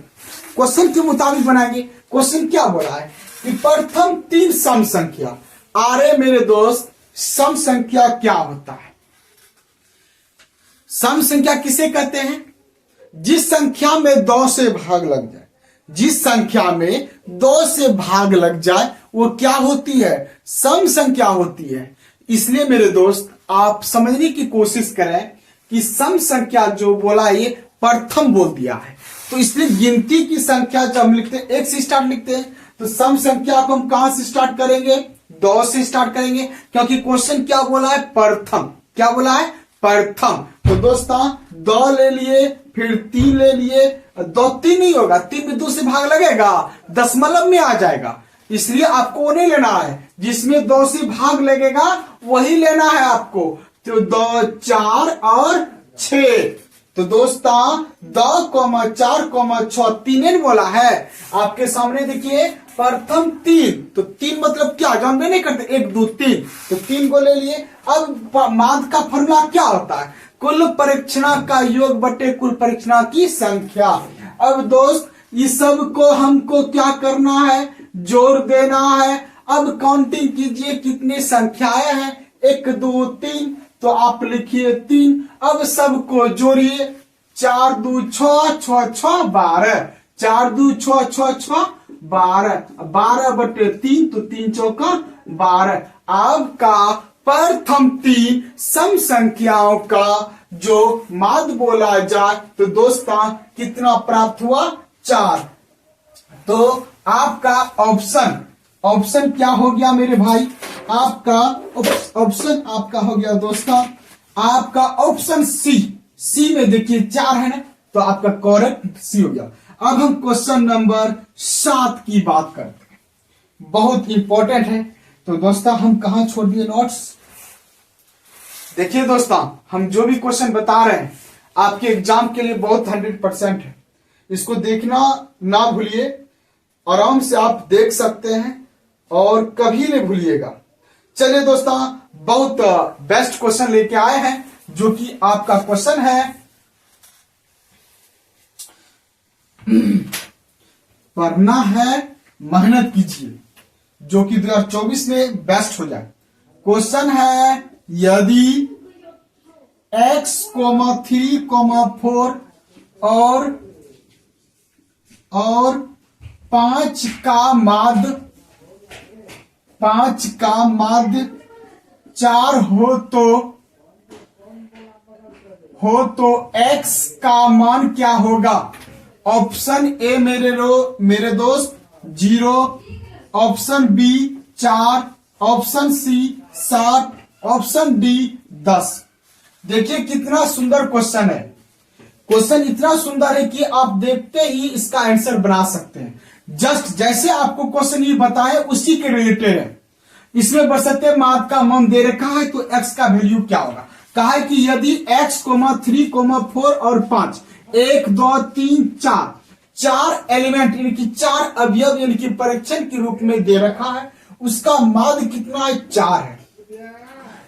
क्वेश्चन के मुताबिक बनाएंगे। क्वेश्चन क्या बोला है कि प्रथम तीन सम संख्या। अरे मेरे दोस्त, सम संख्या क्या होता है? सम संख्या किसे कहते हैं? जिस संख्या में 2 से भाग लग जाए, जिस संख्या में 2 से भाग लग जाए वो क्या होती है? सम संख्या होती है। इसलिए मेरे दोस्त आप समझने की कोशिश करें कि सम संख्या जो बोला है ये प्रथम बोल दिया है, तो इसलिए गिनती की संख्या जब हम लिखते हैं 1 से स्टार्ट लिखते हैं, तो सम संख्या को हम कहां से स्टार्ट करेंगे? 2 से स्टार्ट करेंगे, क्योंकि क्वेश्चन क्या बोला है? प्रथम। क्या बोला है? प्रथम। तो दोस्तों 2 ले लिए, फिर 3 ले लिए, 2 3 नहीं होगा, 3 में 2 से भाग लगेगा, दशमलव में आ जाएगा। इसलिए आपको वो नहीं लेना है, जिसमें 2 से भाग लगेगा वही लेना है आपको। तो 2 4 और 6। तो दोस्तों 2, 4, 6 तीन बोला है आपके सामने। देखिए प्रथम तीन, तो 3 मतलब क्या जानते नहीं करते? 1 2 3, तो 3 को ले लिए। अब माद का फॉर्मूला क्या होता है? कुल परीक्षणों का योग बटे कुल परीक्षणों की संख्या। अब दोस्त इस सब को हमको क्या करना है? जोड़ देना है। अब काउंटिंग कीजिए कितनी संख्याएं हैं? 1 2 3, तो आप लिखिए 3। अब सबको जोड़िए, 4 2 6 6 6 12, 4 2 6 6 6 12, 12 बटे 3, तो 3 चौका 12। आपका प्रथम तीन सम संख्याओं का जो माद बोला जाए तो दोस्तों कितना प्राप्त हुआ? 4। तो आपका ऑप्शन क्या हो गया मेरे भाई? आपका ऑप्शन आपका हो गया दोस्तों, आपका ऑप्शन सी में देखिए 4 है ना, तो आपका करेक्ट सी हो गया। अब हम क्वेश्चन नंबर 7 की बात करते हैं, बहुत इंपॉर्टेंट है। तो दोस्तों हम कहां छोड़ दिए नोट्स? देखिए दोस्तों, हम जो भी क्वेश्चन बता रहे हैं आपके एग्जाम के लिए बहुत 100% है। इसको देखना ना भूलिए, आराम से आप देख सकते हैं और कभी नहीं भूलिएगा। चलिए दोस्तों, बहुत बेस्ट क्वेश्चन लेके आए हैं, जो कि आपका क्वेश्चन है पढ़ना है, मेहनत कीजिए, जो कि 2024 में बेस्ट हो जाए। क्वेश्चन है, यदि x, 3, 4 और 5 का माद 4 हो तो x का मान क्या होगा? ऑप्शन ए मेरे दोस्त 0, option B 4, option C 7, option D 10। देखिए कितना सुंदर क्वेश्चन है। क्वेश्चन इतना सुंदर है कि आप देखते ही इसका आंसर बना सकते हैं। जस्ट जैसे आपको क्वेश्चन ये बताए उसी के रिलेटेड है। इसमें बशर्ते माद का मान दे रखा है तो x का वैल्यू क्या होगा? कहा है कि यदि x, 3, 4 और 5 1 2 3 4 4 एलिमेंट यानी कि 4 अवयव यानी कि परीक्षण के रूप में दे रखा है, उसका माद कितना है? 4 है।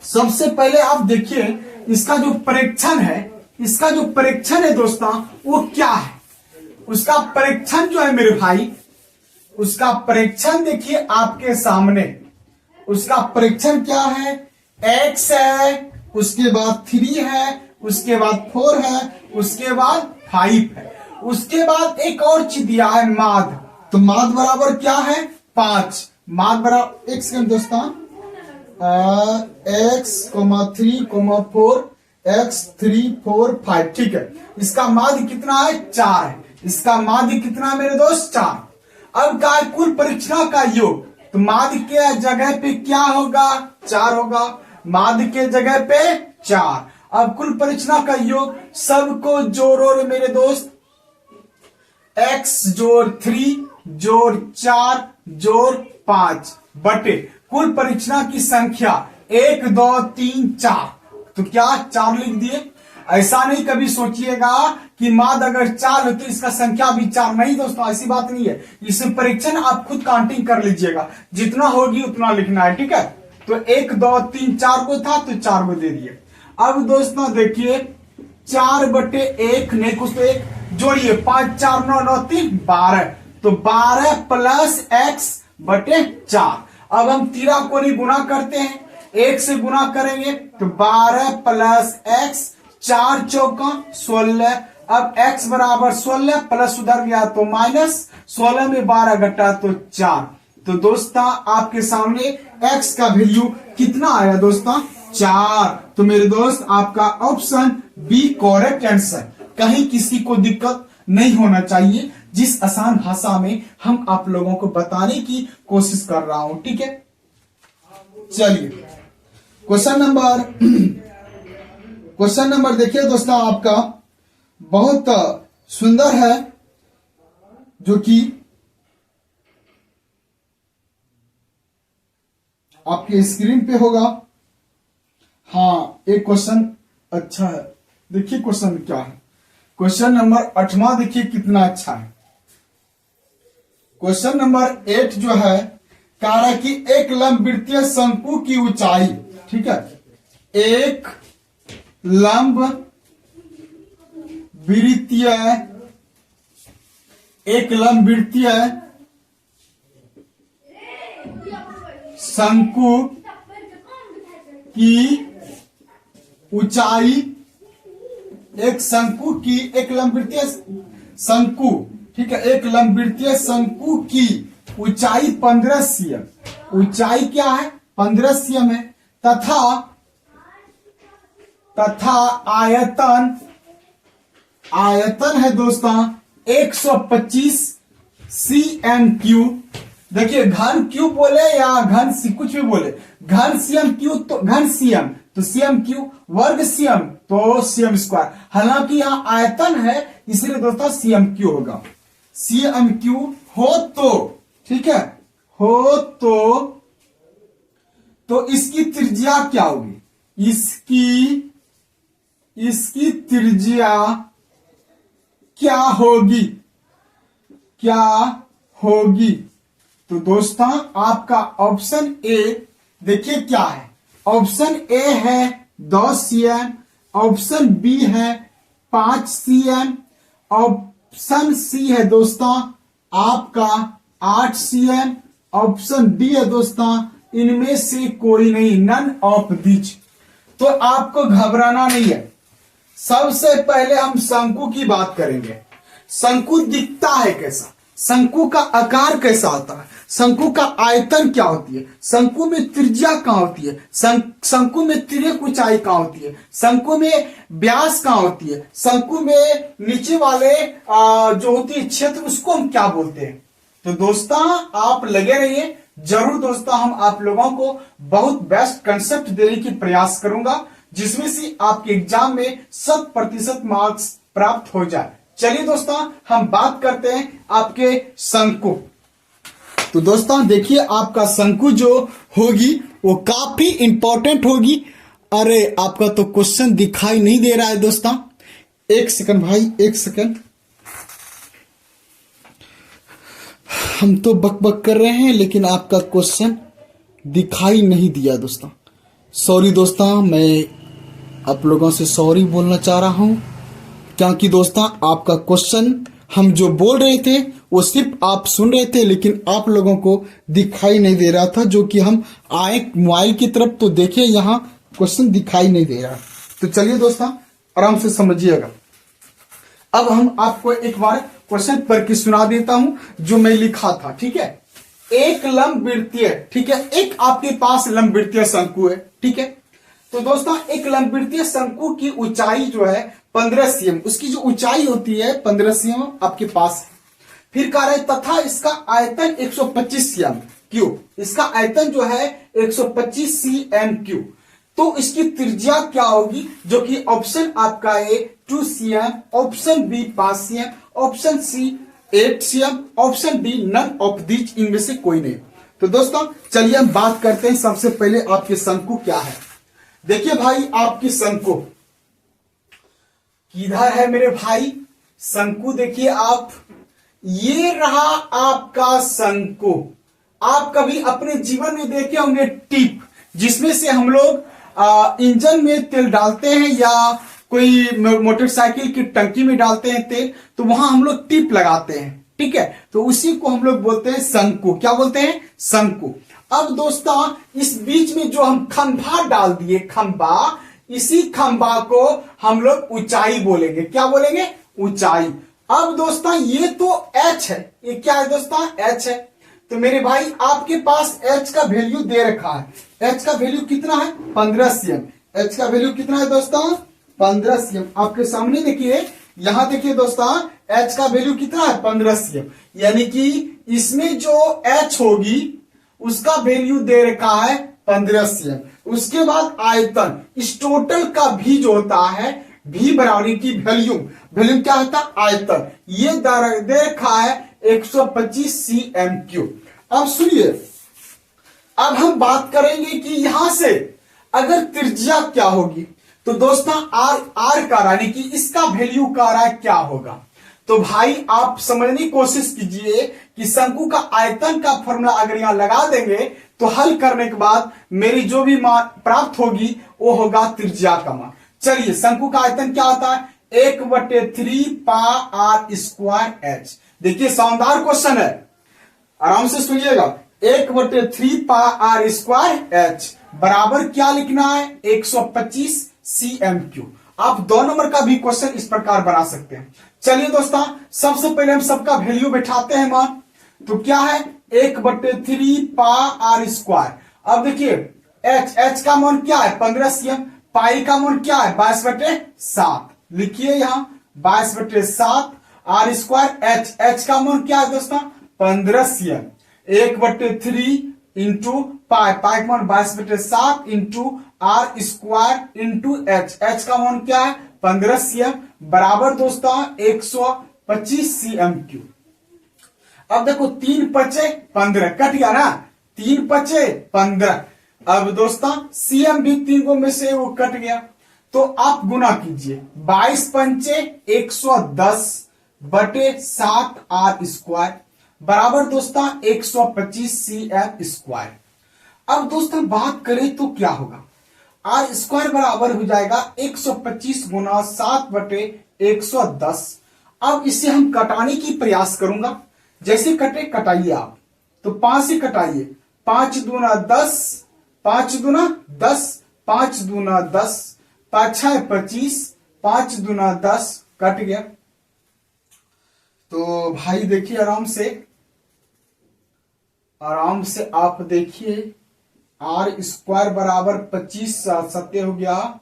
सबसे पहले आप देखिए इसका जो परीक्षण है, इसका जो परीक्षण है दोस्तों वो क्या है, उसका परीक्षण जो है मेरे भाई, उसका परीक्षण देखिए आपके सामने। उसका परीक्षण क्या है, x है, उसके बाद 3 है, उसके बाद 4 है, उसके बाद 5 है, उसके बाद एक और चीज दिया है माध्य। तो माध्य बराबर क्या है 5। माध्य बराबर, एक सेकंड दोस्तों, x, 3, 4, x, 3, 4, 5, ठीक है। इसका माध्य कितना है 4 है। इसका माध्य कितना मेरे दोस्त 4। अब का कुल परीक्षणों का योग, तो माध्य के जगह पे क्या होगा 4 होगा, माध्य के जगह पे 4। अब कुल परीक्षणों का योग सबको जोड़ो रे मेरे दोस्त, x जोड़ 3 जोड़ 4 जोड़ 5 बटे कुल परीक्षणों की संख्या 1 2 3 4। तो क्या 4 लिख दिए। ऐसा नहीं कभी सोचिएगा कि माध्य अगर 4 हो तो इसका संख्या भी 4, नहीं दोस्तों, ऐसी बात नहीं है। इसमें परीक्षण आप खुद काउंटिंग कर लीजिएगा, जितना होगी उतना लिखना है, ठीक है। तो 1 2 3 4 को था तो 4 को दे दिए। अब दोस्तों देखिए 4 बटे 1 नहीं कुछ तो 1 जोड़िए, 5 4 9 9 3 12, तो 12 प्लस x बटे 4। अब हम तिराकोनी गुना करते हैं, 1 से गुना करेंगे तो 12 प्लस x, 4 चौका 16। अब x बराबर 16 प्लस उधर गया तो माइनस, 16 में 12 घटा तो 4। तो दोस्तों आपके सामने x का वैल्यू कितना आया दोस्तों 4। तो मेरे दोस्त आपका ऑप्शन बी करेक्ट आंसर। कहीं किसी को दिक्कत नहीं होना चाहिए, जिस आसान भाषा में हम आप लोगों को बताने की कोशिश कर रहा हूं, ठीक है। चलिए क्वेश्चन नंबर देखिए दोस्तों, आपका बहुत सुंदर है, जो कि आपके स्क्रीन पे होगा। हाँ, एक क्वेश्चन अच्छा है, देखिए क्वेश्चन क्या है। क्वेश्चन नंबर 8वां देखिए कितना अच्छा है। क्वेश्चन नंबर 8 जो है कह रहा है कि एक लंबवृत्तीय शंकु की ऊंचाई, ठीक है, एक लंबवृत्तीय शंकु की ऊंचाई, एक लंबवृत्तीय शंकु, ठीक है, एक लंबवृत्तीय शंकु की ऊंचाई 15 cm, ऊंचाई क्या है 15 cm है, तथा आयतन है दोस्तों 125 cm3। देखिए घन क्यूब बोले या घन सी कुछ भी बोले, घन cm क्यूब तो घन cm तो cm क्यूब, वर्ग cm तो cm स्क्वायर। हालांकि यहाँ आयतन है इसलिए दोस्तों cm क्यूब होगा। cm क्यूब हो तो, ठीक है, हो तो इसकी त्रिज्या क्या होगी, इसकी त्रिज्या क्या होगी। तो दोस्तों आपका ऑप्शन ए देखिए क्या है। ऑप्शन ए है 10 cm, ऑप्शन बी है 5 cm, ऑप्शन सी है दोस्तों आपका 8 cm, ऑप्शन डी है दोस्तों इनमें से कोई नहीं, नन ऑफ दिच। तो आपको घबराना नहीं है। सबसे पहले हम शंकु की बात करेंगे। शंकु दिखता है कैसा, शंकु का आकार कैसा होता है, शंकु का आयतन क्या होती है, शंकु में त्रिज्या कहां होती है, शंकु में तिर्यक ऊंचाई कहां होती है, शंकु में व्यास कहां होती है, शंकु में नीचे वाले जो होती है क्षेत्र उसको हम क्या बोलते हैं। तो दोस्तों आप लगे रहिए, जरूर दोस्तों हम आप लोगों को बहुत बेस्ट कंसेप्ट देने की प्रयास करूंगा, जिसमें से आपके एग्जाम में 100% मार्क्स प्राप्त हो जाए। चलिए दोस्तों हम बात करते हैं आपके शंकु। तो दोस्तों देखिए आपका शंकु जो होगी वो काफी इंपॉर्टेंट होगी। अरे आपका तो क्वेश्चन दिखाई नहीं दे रहा है दोस्तों, एक सेकंड भाई, एक सेकंड, हम तो बकबक कर रहे हैं लेकिन आपका क्वेश्चन दिखाई नहीं दिया दोस्तों। सॉरी दोस्तों, मैं आप लोगों से सॉरी बोलना चाह रहा हूं, क्योंकि दोस्तों आपका क्वेश्चन हम जो बोल रहे थे वो सिर्फ आप सुन रहे थे, लेकिन आप लोगों को दिखाई नहीं दे रहा था। जो कि हम आए मोबाइल की तरफ तो देखिए, यहाँ क्वेश्चन दिखाई नहीं दे रहा। तो चलिए दोस्तों आराम से समझिएगा। अब हम आपको एक बार क्वेश्चन पढ़ के सुना देता हूं जो मैं लिखा था। ठीक है, एक लंबवृत्तीय, ठीक है, एक आपके पास लंबवृत्तीय शंकु है। ठीक है, तो दोस्तों एक लंबवृत्तीय शंकु की ऊंचाई जो है 15 सीएम, उसकी जो ऊंचाई होती है 15 सीएम आपके पास है। फिर कह रहे तथा इसका आयतन 125 सीएम क्यूब, इसका आयतन जो है 125 सीएम क्यूब। तो इसकी त्रिज्या क्या होगी, जो कि ऑप्शन आपका A 2 cm, option B 5 cm, option C 8 cm, option D none of these, इनमें से कोई नहीं। तो दोस्तों चलिए हम बात करते हैं। सबसे पहले आपके शंकु क्या है। देखिए भाई, आपकी शंकु किधर है मेरे भाई, शंकु देखिए आप, ये रहा आपका शंकु। आप कभी अपने जीवन में देखे होंगे टिप, जिसमें से हम लोग इंजन में तेल डालते हैं या कोई मोटरसाइकिल की टंकी में डालते हैं तेल, तो वहां हम लोग टिप लगाते हैं। ठीक है, तो उसी को हम लोग बोलते हैं शंकु। क्या बोलते हैं, शंकु। अब दोस्तों इस बीच में जो हम खंभा डाल दिए, खंभा, इसी खंभा को हम लोग ऊंचाई बोलेंगे। क्या बोलेंगे, ऊंचाई। अब दोस्तों ये तो h है, ये क्या है दोस्तों, h है। तो मेरे भाई आपके पास h का वैल्यू दे रखा है। h का वैल्यू कितना है, 15 सीएम। h का वैल्यू कितना है दोस्तों, 15 सीएम। आपके सामने देखिए, यहां देखिए दोस्तों, h का वैल्यू कितना है, 15 सीएम। यानी कि इसमें जो h होगी उसका वैल्यू दे रखा है 15 सीएम। उसके बाद आयतन, इस टोटल का भी जो होता है, भी बराबरी की वॉल्यूम, वॉल्यूम क्या होता है, आयतन, ये दे रखा है 125 सीएम क्यूब। अब सुनिए, अब हम बात करेंगे कि यहां से अगर त्रिज्या क्या होगी, तो दोस्तों आर का यानी कि इसका वैल्यू का रहा क्या होगा। तो भाई आप समझने की कोशिश कीजिए कि शंकु का आयतन का फॉर्मूला अगर यहां लगा देंगे तो हल करने के बाद मेरी जो भी मान प्राप्त होगी वो होगा त्रिज्या का मान। चलिए, शंकु का आयतन क्या होता है, 1/3 पा आर स्क्वायर एच। देखिए शानदार क्वेश्चन है, आराम से सुनिएगा। 1/3 पा आर स्क्वायर एच बराबर क्या लिखना है, 125 सीएम क्यूब। आप 2 नंबर का भी क्वेश्चन इस प्रकार बना सकते हैं। चलिए दोस्तों, सबसे पहले हम सबका वैल्यू बैठाते हैं मान। तो क्या है, 1/3 पा आर स्क्वायर। अब देखिए h का मान क्या है, 15 सीएम। पाई का मान क्या है, 22/7। लिखिए यहां 22/7 आर स्क्वायर। h का मान क्या है दोस्तों, 15 सीएम। 1/3 इंटू पाई, पाई का मान 22/7 into R square into h का मान क्या है, 15 सीएम, बराबर दोस्तों 125 सीएम क्यूब। अब देखो 3×5 = 15, कट गया ना, 3×5 = 15। अब दोस्तों सीएम भी 3 को में से वो कट गया, तो आप गुना कीजिए, 22×5 = 110/7 आर स्क्वायर बराबर दोस्तों 125 सीएम स्क्वायर। अब दोस्तों बात करें तो क्या होगा, आर स्क्वायर बराबर हो जाएगा 125 × 7/110। अब इसे हम कटाने की प्रयास करूंगा, जैसे कटे कटाइए आप। तो 5 से कटाइए, 5 दूना 10, 5 दूना 10, 5 दूना 10, 5 6 25, 5 दूना 10, कट गया। तो भाई देखिए आराम से आप देखिए, आर स्क्वायर बराबर 25 7 हो गया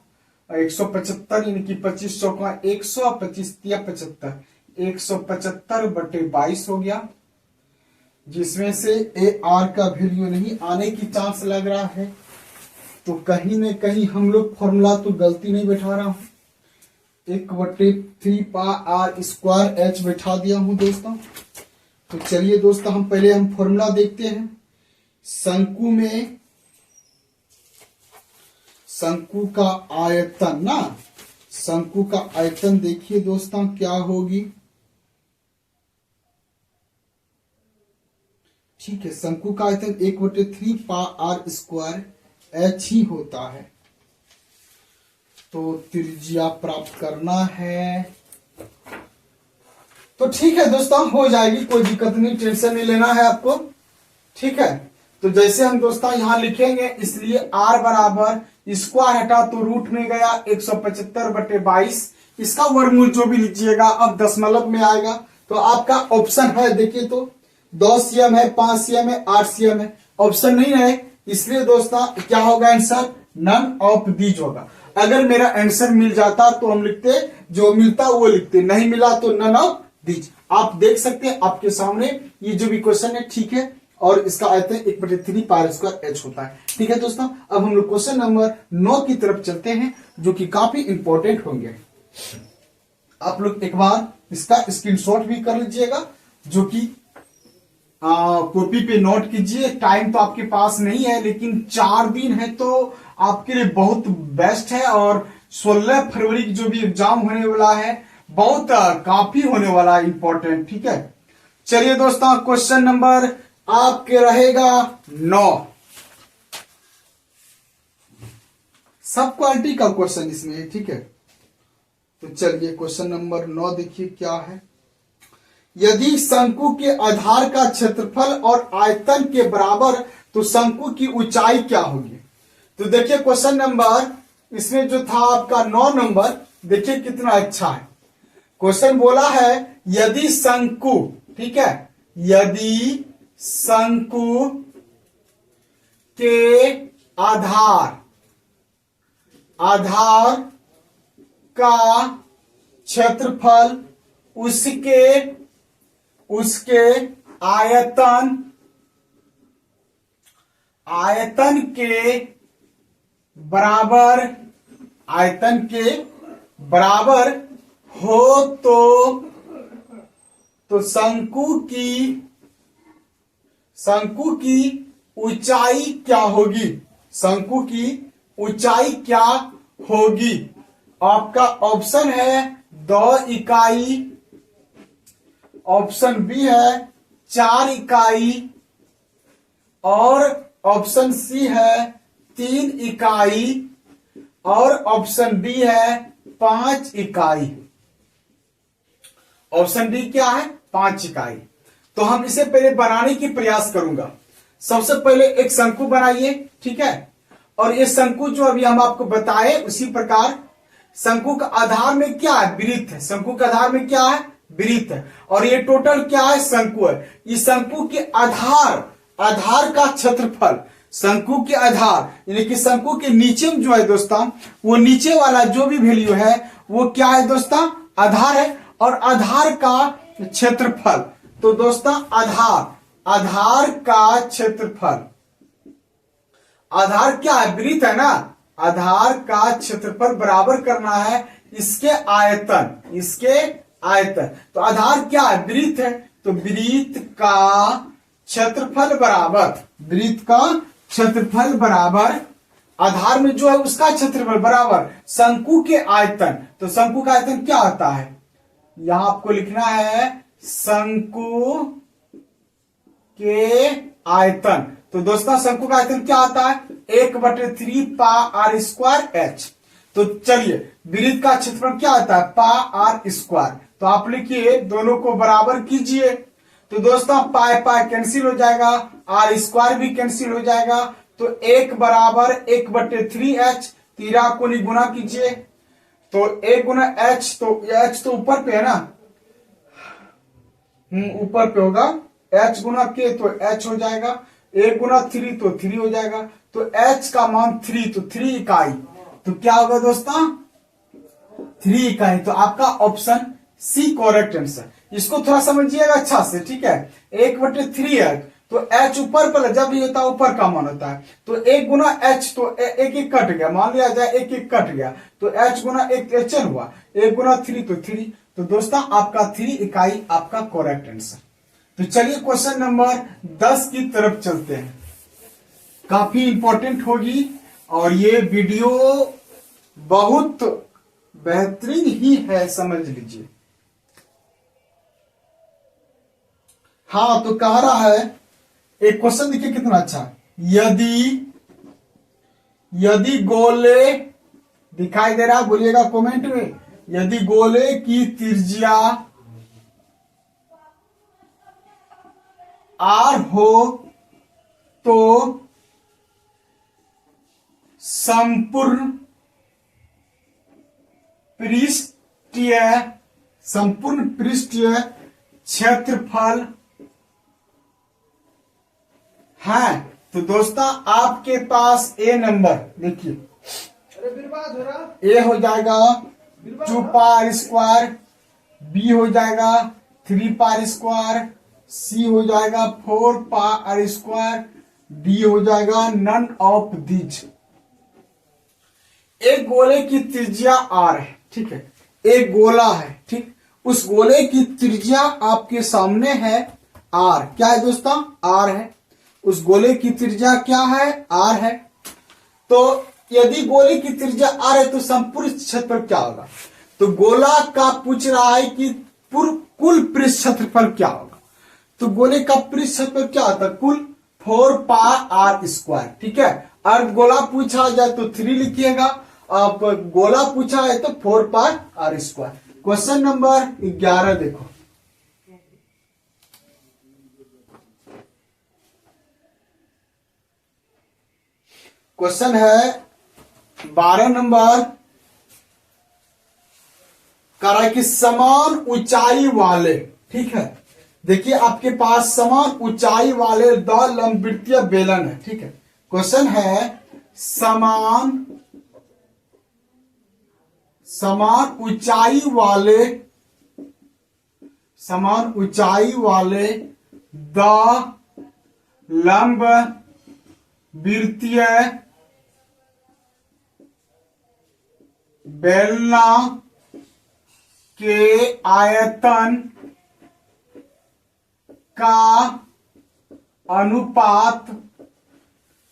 175, यानी कि 25 चौका 100, 25 तिया 75, 175/22 हो गया, जिसमें से ए आर का वैल्यू नहीं आने की चांस लग रहा है। तो कहीं न कहीं हम लोग फॉर्मूला तो गलती नहीं बैठा रहा हूं, 1/3 पा आर स्क्वायर एच बैठा दिया हूं दोस्तों। तो चलिए दोस्तों हम पहले फॉर्मूला देखते हैं। शंकु में शंकु का आयतन ना, शंकु का आयतन देखिए दोस्तों क्या होगी। ठीक है, शंकु का आयतन 1/3 पा आर स्क्वायर एच ही होता है। तो त्रिज्या प्राप्त करना है। तो ठीक है दोस्तों, हो जाएगी, कोई दिक्कत नहीं, टेंशन नहीं लेना है आपको। ठीक है, तो जैसे हम दोस्तों यहां लिखेंगे, इसलिए r बराबर स्क्वायर हटा तो रूट में गया 175/22, इसका वर्गमूल जो भी लीजिएगा अब दशमलव में आएगा। तो आपका ऑप्शन है, देखिए तो 2 cm है, 5 cm है, 8 cm है, ऑप्शन नहीं है, इसलिए दोस्तों क्या होगा आंसर, नन ऑफ दीज होगा। अगर मेरा आंसर मिल जाता तो हम लिखते, जो मिलता वो लिखते, नहीं मिला तो नन ऑफ दीज। आप देख सकते हैं आपके सामने ये जो भी क्वेश्चन है, ठीक है, और इसका आयतन 1/3 पाई स्क्वायर h होता है। ठीक है दोस्तों, अब हम लोग क्वेश्चन नंबर 9 की तरफ चलते हैं, जो कि काफी इंपॉर्टेंट होंगे। आप लोग एक बार इसका स्क्रीनशॉट भी कर लीजिएगा, जो कि कॉपी पे नोट कीजिए। टाइम तो आपके पास नहीं है, लेकिन 4 दिन है तो आपके लिए बहुत बेस्ट है। और 16 फरवरी की जो भी एग्जाम होने वाला है, बहुत काफी होने वाला है, इंपॉर्टेंट। ठीक है, चलिए दोस्तों, क्वेश्चन नंबर आपके रहेगा 9। सब क्वालिटी का क्वेश्चन इसमें है। ठीक है, तो चलिए क्वेश्चन नंबर 9 देखिए क्या है। यदि शंकु के आधार का क्षेत्रफल और आयतन के बराबर, तो शंकु की ऊंचाई क्या होगी। तो देखिए क्वेश्चन नंबर इसमें जो था आपका 9 नंबर, देखिए कितना अच्छा है। क्वेश्चन बोला है यदि शंकु, ठीक है, यदि शंकु के आधार का क्षेत्रफल उसके आयतन के बराबर हो, तो शंकु की ऊंचाई क्या होगी, शंकु की ऊंचाई क्या होगी। आपका ऑप्शन है 2 इकाई, ऑप्शन बी है 4 इकाई, और ऑप्शन सी है 3 इकाई, और ऑप्शन डी है 5 इकाई। ऑप्शन डी क्या है, 5 इकाई। तो हम इसे पहले बनाने की प्रयास करूंगा। सबसे पहले एक शंकु बनाइए, ठीक है, और ये शंकु जो अभी हम आपको बताए उसी प्रकार शंकु का आधार में क्या है, वृत्त है। शंकु का आधार में क्या है, वृत्त है, और ये टोटल क्या है, शंकु है। इस शंकु के आधार का क्षेत्रफल, शंकु के आधार यानी कि शंकु के नीचे में जो है दोस्तों, वो नीचे वाला जो भी वैल्यू है वो क्या है दोस्तों, आधार है, और आधार का क्षेत्रफल। तो दोस्तों आधार का क्षेत्रफल, आधार क्या है, वृत्त है ना, आधार का क्षेत्रफल बराबर करना है इसके आयतन। तो आधार क्या है, वृत्त है, तो वृत्त का क्षेत्रफल बराबर आधार में जो है उसका क्षेत्रफल बराबर शंकु के आयतन। तो शंकु का आयतन क्या होता है, यहां आपको लिखना है शंकु के आयतन। तो दोस्तों शंकु का आयतन क्या आता है, 1/3 पा आर स्क्वायर एच। तो चलिए वृत्त का क्षेत्रफल क्या आता है, पा आर स्क्वायर। तो आप लिखिए, दोनों को बराबर कीजिए। तो दोस्तों पाई कैंसिल हो जाएगा, आर स्क्वायर भी कैंसिल हो जाएगा। तो 1 बराबर 1/3h, 13 को गुना कीजिए, तो 1 गुना h, तो h तो ऊपर पे है ना, ऊपर पे होगा, h गुना k तो h हो जाएगा, 1 गुना 3 तो 3 हो जाएगा। तो h का मान 3, तो 3 इकाई। तो क्या होगा दोस्तों, 3 इकाई। तो आपका ऑप्शन सी करेक्ट आंसर। इसको थोड़ा समझिएगा अच्छा से, ठीक है। 1/3 है, तो h ऊपर पर जब भी होता है ऊपर का मान होता है। तो 1 गुना h, तो 1 कट गया, मान लिया जाए 1 कट गया, तो h गुना 1 HN हुआ, 1 गुना 3 तो 3। तो दोस्तों आपका 3 इकाई आपका करेक्ट आंसर। तो चलिए क्वेश्चन नंबर 10 की तरफ चलते हैं। काफी इंपॉर्टेंट होगी और ये वीडियो बहुत बेहतरीन ही है, समझ लीजिए। हाँ, तो कह रहा है, एक क्वेश्चन देखिए कितना अच्छा है। यदि दिखाई दे रहा है? बोलिएगा कमेंट में। यदि गोले की त्रिज्या r हो तो संपूर्ण पृष्ठीय क्षेत्रफल है। तो दोस्तों आपके पास ए नंबर देखिए, ए हो जाएगा 2 पार स्क्वायर, बी हो जाएगा 3 पार स्क्वायर, सी हो जाएगा 4 पार स्क्वायर, डी हो जाएगा नन ऑफ दीज। एक गोले की त्रिज्या आर है, ठीक है, एक गोला है, ठीक, उस गोले की त्रिज्या आपके सामने है आर। क्या है दोस्तों? आर है। उस गोले की त्रिज्या क्या है? आर है। तो यदि गोले की त्रिज्या आर है तो संपूर्ण क्षेत्रफल क्या होगा? तो गोला का पूछ रहा है कि कुल पृष्ठ क्षेत्रफल क्या होगा। तो गोले का पृष्ठ क्षेत्रफल क्या होता है? कुल 4 पार आर स्क्वायर, ठीक है। और गोला पूछा जाए तो 3 लिखिएगा, आप गोला पूछा है तो 4 पार आर स्क्वायर। क्वेश्चन नंबर 11 देखो, क्वेश्चन है 12 नंबर, कह रहा है कि समान ऊंचाई वाले, ठीक है, देखिए आपके पास समान ऊंचाई वाले 2 लंबवृत्तीय बेलन है, ठीक है। क्वेश्चन है समान ऊंचाई वाले 2 लंबवृत्तीय बेलना के आयतन का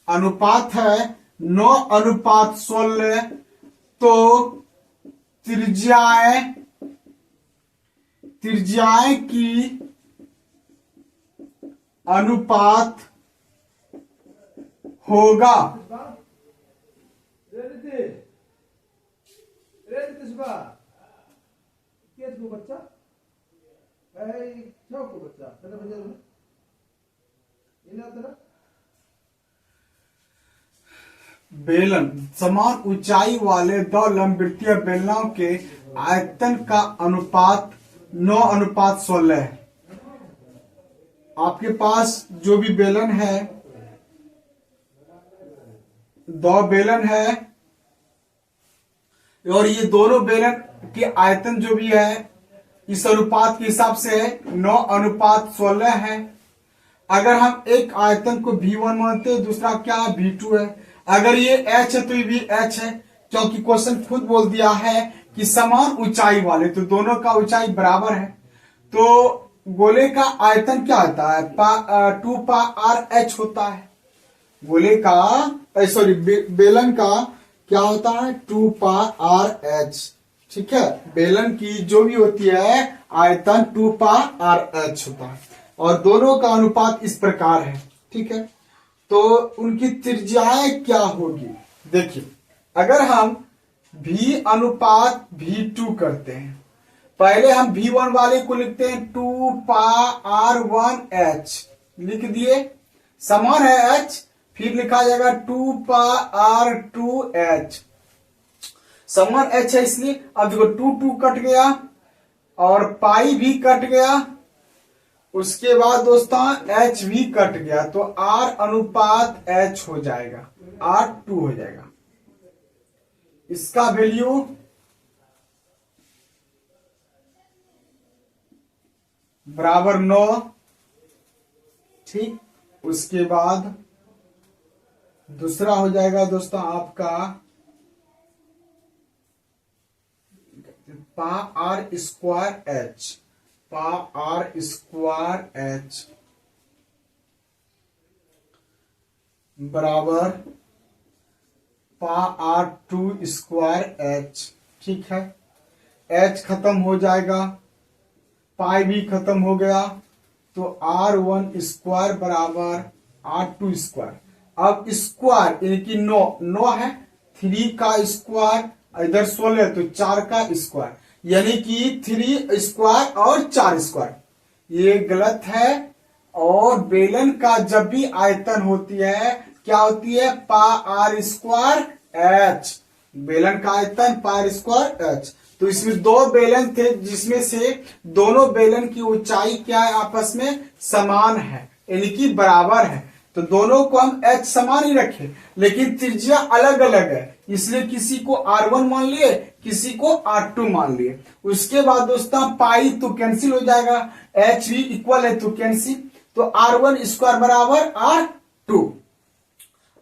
अनुपात है 9:16। तो त्रिज्याएं की अनुपात होगा। बेलन, समान ऊंचाई वाले 2 लंबवृत्तीय बेलनों के आयतन का अनुपात 9:16 है। आपके पास जो भी बेलन है, 2 बेलन है, और ये दोनों बेलन के आयतन जो भी है इस अनुपात के हिसाब से 9:16 है। अगर हम एक आयतन को V1 मानते हैं, दूसरा क्या V2 है। अगर ये H है तो ये भी H है, क्योंकि क्वेश्चन खुद बोल दिया है कि समान ऊंचाई वाले, तो दोनों का ऊंचाई बराबर है। तो गोले का आयतन क्या होता है? 2 पार H होता है। गोले का बेलन का क्या होता है? 2 पार H, ठीक है। बेलन की जो भी होती है आयतन 2 पार H होता है, और दोनों का अनुपात इस प्रकार है, ठीक है। तो उनकी त्रिज्याएं क्या होगी? देखिए, अगर हम V अनुपात V2 करते हैं, पहले हम V1 वाले को लिखते हैं 2 पार 1H, लिख दिए, समान है H, फिर लिखा जाएगा 2 पार 2H, समान H है इसलिए। अब देखो 2 कट गया और पाई भी कट गया, उसके बाद दोस्तों H भी कट गया, तो R अनुपात H हो जाएगा, R2 हो जाएगा। इसका वैल्यू बराबर 9, ठीक। उसके बाद दूसरा हो जाएगा दोस्तों आपका पार स्क्वायर H, पार स्क्वायर H बराबर पार 2 स्क्वायर H, ठीक है। H खत्म हो जाएगा, पाई भी खत्म हो गया, तो R1 स्क्वायर बराबर R2 स्क्वायर। अब स्क्वायर यानी कि 9 है, 3 का स्क्वायर इधर 16 तो 4 का स्क्वायर यानी कि 3 स्क्वायर और 4 स्क्वायर, ये गलत है। और बेलन का जब भी आयतन होती है क्या होती है, पार स्क्वायर एच। बेलन का आयतन पार स्क्वायर एच। तो इसमें दो बेलन थे जिसमें से दोनों बेलन की ऊंचाई क्या है, आपस में समान है यानी कि बराबर है। तो दोनों को हम एच समान ही रखे लेकिन त्रिज्या अलग अलग है, इसलिए किसी को R1 मान लिए, किसी को R2 मान लिए। उसके बाद दोस्तों पाई तो कैंसिल हो जाएगा, एच भी इक्वल है तो कैंसिल, तो R1 स्क्वायर बराबर R2।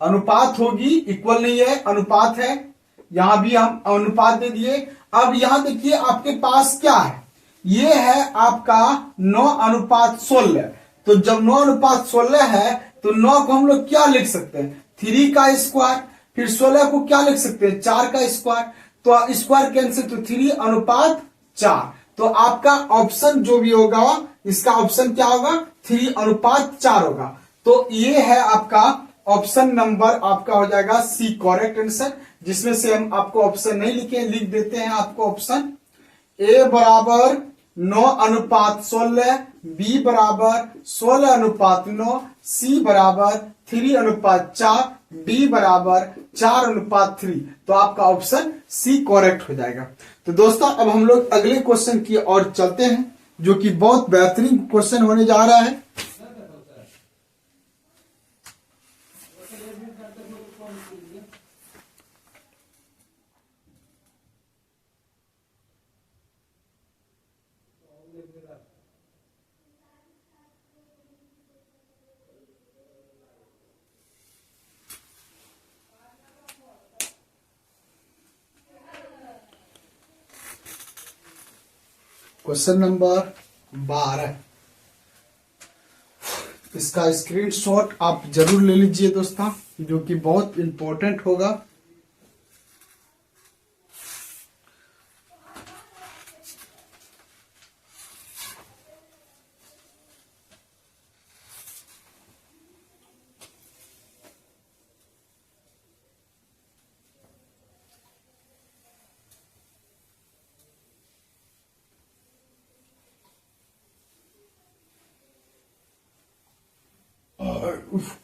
अनुपात होगी, इक्वल नहीं है, अनुपात है। यहां भी हम अनुपात दे दिए। अब यहां देखिए आपके पास क्या है, ये है आपका 9:16। तो जब 9:16 है तो 9 को हम लोग क्या लिख सकते हैं, 3 का स्क्वायर, फिर 16 को क्या लिख सकते हैं, 4 का स्क्वायर। तो स्क्वायर कैंसिल, तो 3:4। तो आपका ऑप्शन जो भी होगा इसका ऑप्शन क्या होगा, 3:4 होगा। तो ये है आपका ऑप्शन नंबर, आपका हो जाएगा सी करेक्ट आंसर, जिसमें से हम आपको ऑप्शन नहीं लिखे, लिख देते हैं आपको ऑप्शन ए बराबर 9:16, बी बराबर 16:9, सी बराबर 3:4, डी बराबर 4:3। तो आपका ऑप्शन सी करेक्ट हो जाएगा। तो दोस्तों अब हम लोग अगले क्वेश्चन की ओर चलते हैं जो कि बहुत बेहतरीन क्वेश्चन होने जा रहा है। क्वेश्चन नंबर 12, इसका स्क्रीनशॉट आप जरूर ले लीजिए दोस्तों, जो कि बहुत इंपॉर्टेंट होगा।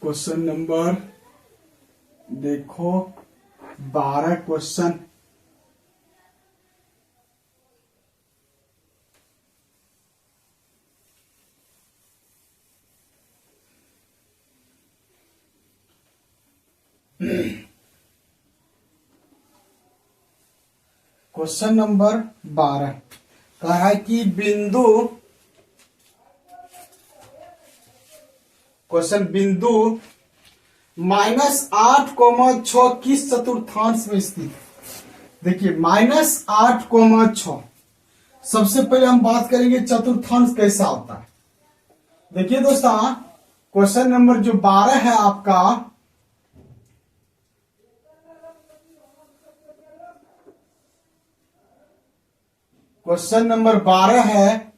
क्वेश्चन नंबर देखो 12 क्वेश्चन, क्वेश्चन नंबर 12 कहा है कि बिंदु, क्वेश्चन बिंदु -8,6 किस चतुर्थांश में स्थित है। देखिए -8,6, सबसे पहले हम बात करेंगे चतुर्थांश कैसा होता है। देखिए दोस्तों क्वेश्चन नंबर जो 12 है आपका, क्वेश्चन नंबर 12 है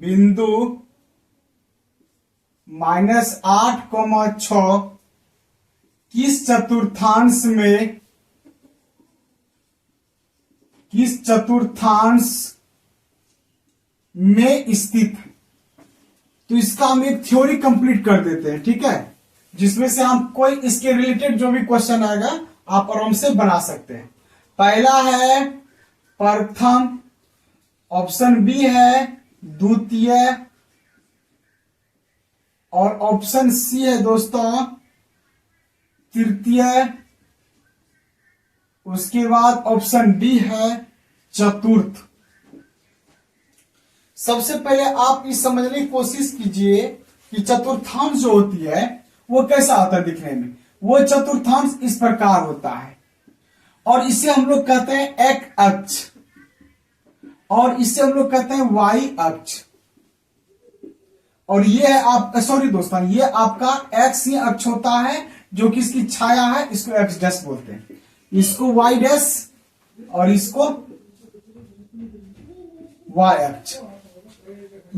बिंदु -8,6 किस चतुर्थांश में स्थित है। तो इसका हम एक थ्योरी कंप्लीट कर देते हैं, ठीक है, जिसमें से हम कोई इसके रिलेटेड जो भी क्वेश्चन आएगा आप आराम से बना सकते हैं। पहला है प्रथम, ऑप्शन बी है द्वितीय, और ऑप्शन सी है दोस्तों तृतीय, उसके बाद ऑप्शन डी है चतुर्थ। सबसे पहले आप इस समझने की कोशिश कीजिए कि चतुर्थांश जो होती है वो कैसा आता है दिखने में। वो चतुर्थांश इस प्रकार होता है और इसे हम लोग कहते हैं एक्स अक्ष, और इसे हम लोग कहते हैं वाई अक्ष, और ये है आप सॉरी दोस्तों, ये आपका एक्स ही अक्ष होता है जो कि इसकी छाया है, इसको एक्स डैश बोलते हैं, इसको वाई डैश और इसको वाई अक्ष।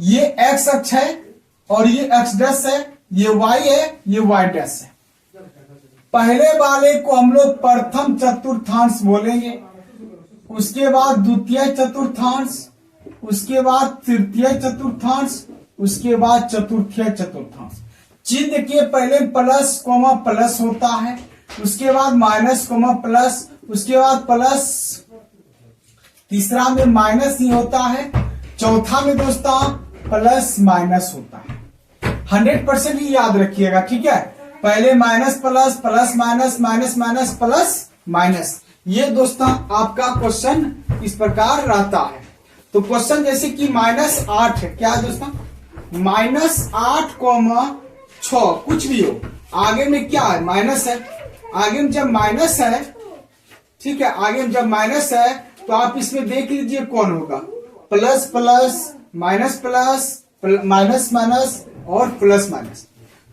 ये एक्स अक्ष है और ये एक्स डैश है, ये वाई है, ये वाई डैश है। पहले वाले को हम लोग प्रथम चतुर्थांश बोलेंगे, उसके बाद द्वितीय चतुर्थांश, उसके बाद तृतीय चतुर्थांश, उसके बाद चतुर्थीय चतुर्थांश। चिन्ह के पहले प्लस कोमा प्लस होता है, उसके बाद माइनस कोमा प्लस, उसके बाद प्लस, तीसरा में माइनस ही होता है, चौथा में दोस्तों प्लस माइनस होता है। 100% ही याद रखिएगा, ठीक है। पहले minus plus, plus minus, minus minus, plus minus. ये दोस्तों आपका क्वेश्चन इस प्रकार रहता है। तो क्वेश्चन जैसे कि -8 है, क्या है दोस्तों, -8,6 कुछ भी हो, आगे में क्या है, माइनस है। आगे में जब माइनस है, ठीक है, आगे में जब माइनस है तो आप इसमें देख लीजिए कौन होगा, plus plus, minus plus, minus minus और प्लस माइनस।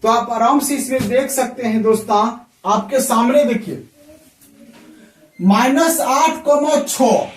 तो आप आराम से इसमें देख सकते हैं दोस्तों, आपके सामने देखिए -8,6।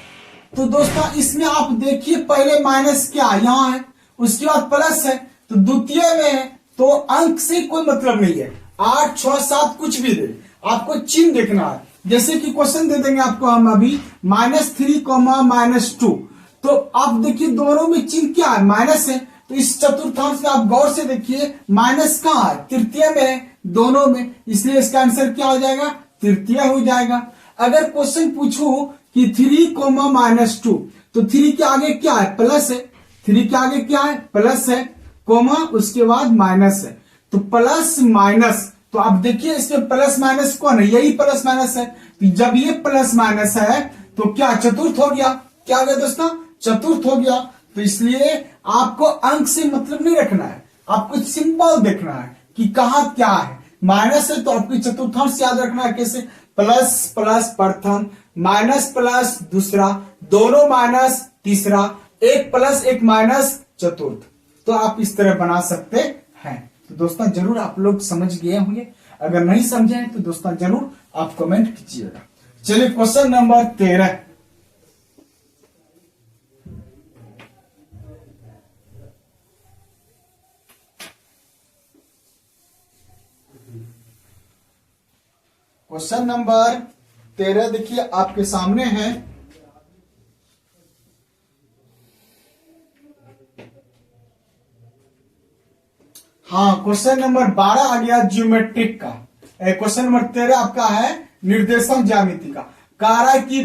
तो दोस्तों इसमें आप देखिए पहले माइनस क्या यहां है, उसके बाद प्लस है, तो द्वितीय में है, तो अंक से कोई मतलब नहीं है। 8, 6, 7 कुछ भी दे, आपको चिन्ह देखना है। जैसे कि क्वेश्चन दे देंगे आपको हम अभी -3, -2, तो आप देखिए दोनों में चिन्ह क्या है, माइनस है। तो इस चतुर्थांश में आप गौर से देखिए माइनस कहां है, तृतीय में है, दोनों में, इसलिए इसका आंसर क्या हो जाएगा, तृतीय हो जाएगा। अगर क्वेश्चन पूछूं कि 3, -2, तो 3 के आगे क्या है, प्लस है, 3 के आगे क्या है, प्लस है, कोमा उसके बाद माइनस है, तो प्लस माइनस। तो आप देखिए इसमें प्लस माइनस कौन है, यही प्लस माइनस है। तो जब ये प्लस माइनस है तो क्या चतुर्थ हो गया, क्या हो गया दोस्तों, चतुर्थ हो गया। तो इसलिए आपको अंक से मतलब नहीं रखना है, आपको सिंपल देखना है कि कहां क्या है। माइनस है तो आपको चतुर्थांश याद रखना है, कैसे, प्लस प्लस प्रथम, माइनस प्लस दूसरा, दोनों माइनस तीसरा, एक प्लस एक माइनस चतुर्थ। तो आप इस तरह बना सकते हैं। तो दोस्तों जरूर आप लोग समझ गए होंगे, अगर नहीं समझे तो दोस्तों जरूर आप कमेंट कीजिएगा। चलिए क्वेश्चन नंबर 13। क्वेश्चन नंबर 13 देखिए आपके सामने है। हाँ, क्वेश्चन नंबर 12 आ गया ज्योमेट्रिक का। क्वेश्चन नंबर 13 आपका है निर्देशांक ज्यामिति का। कह रहा है कि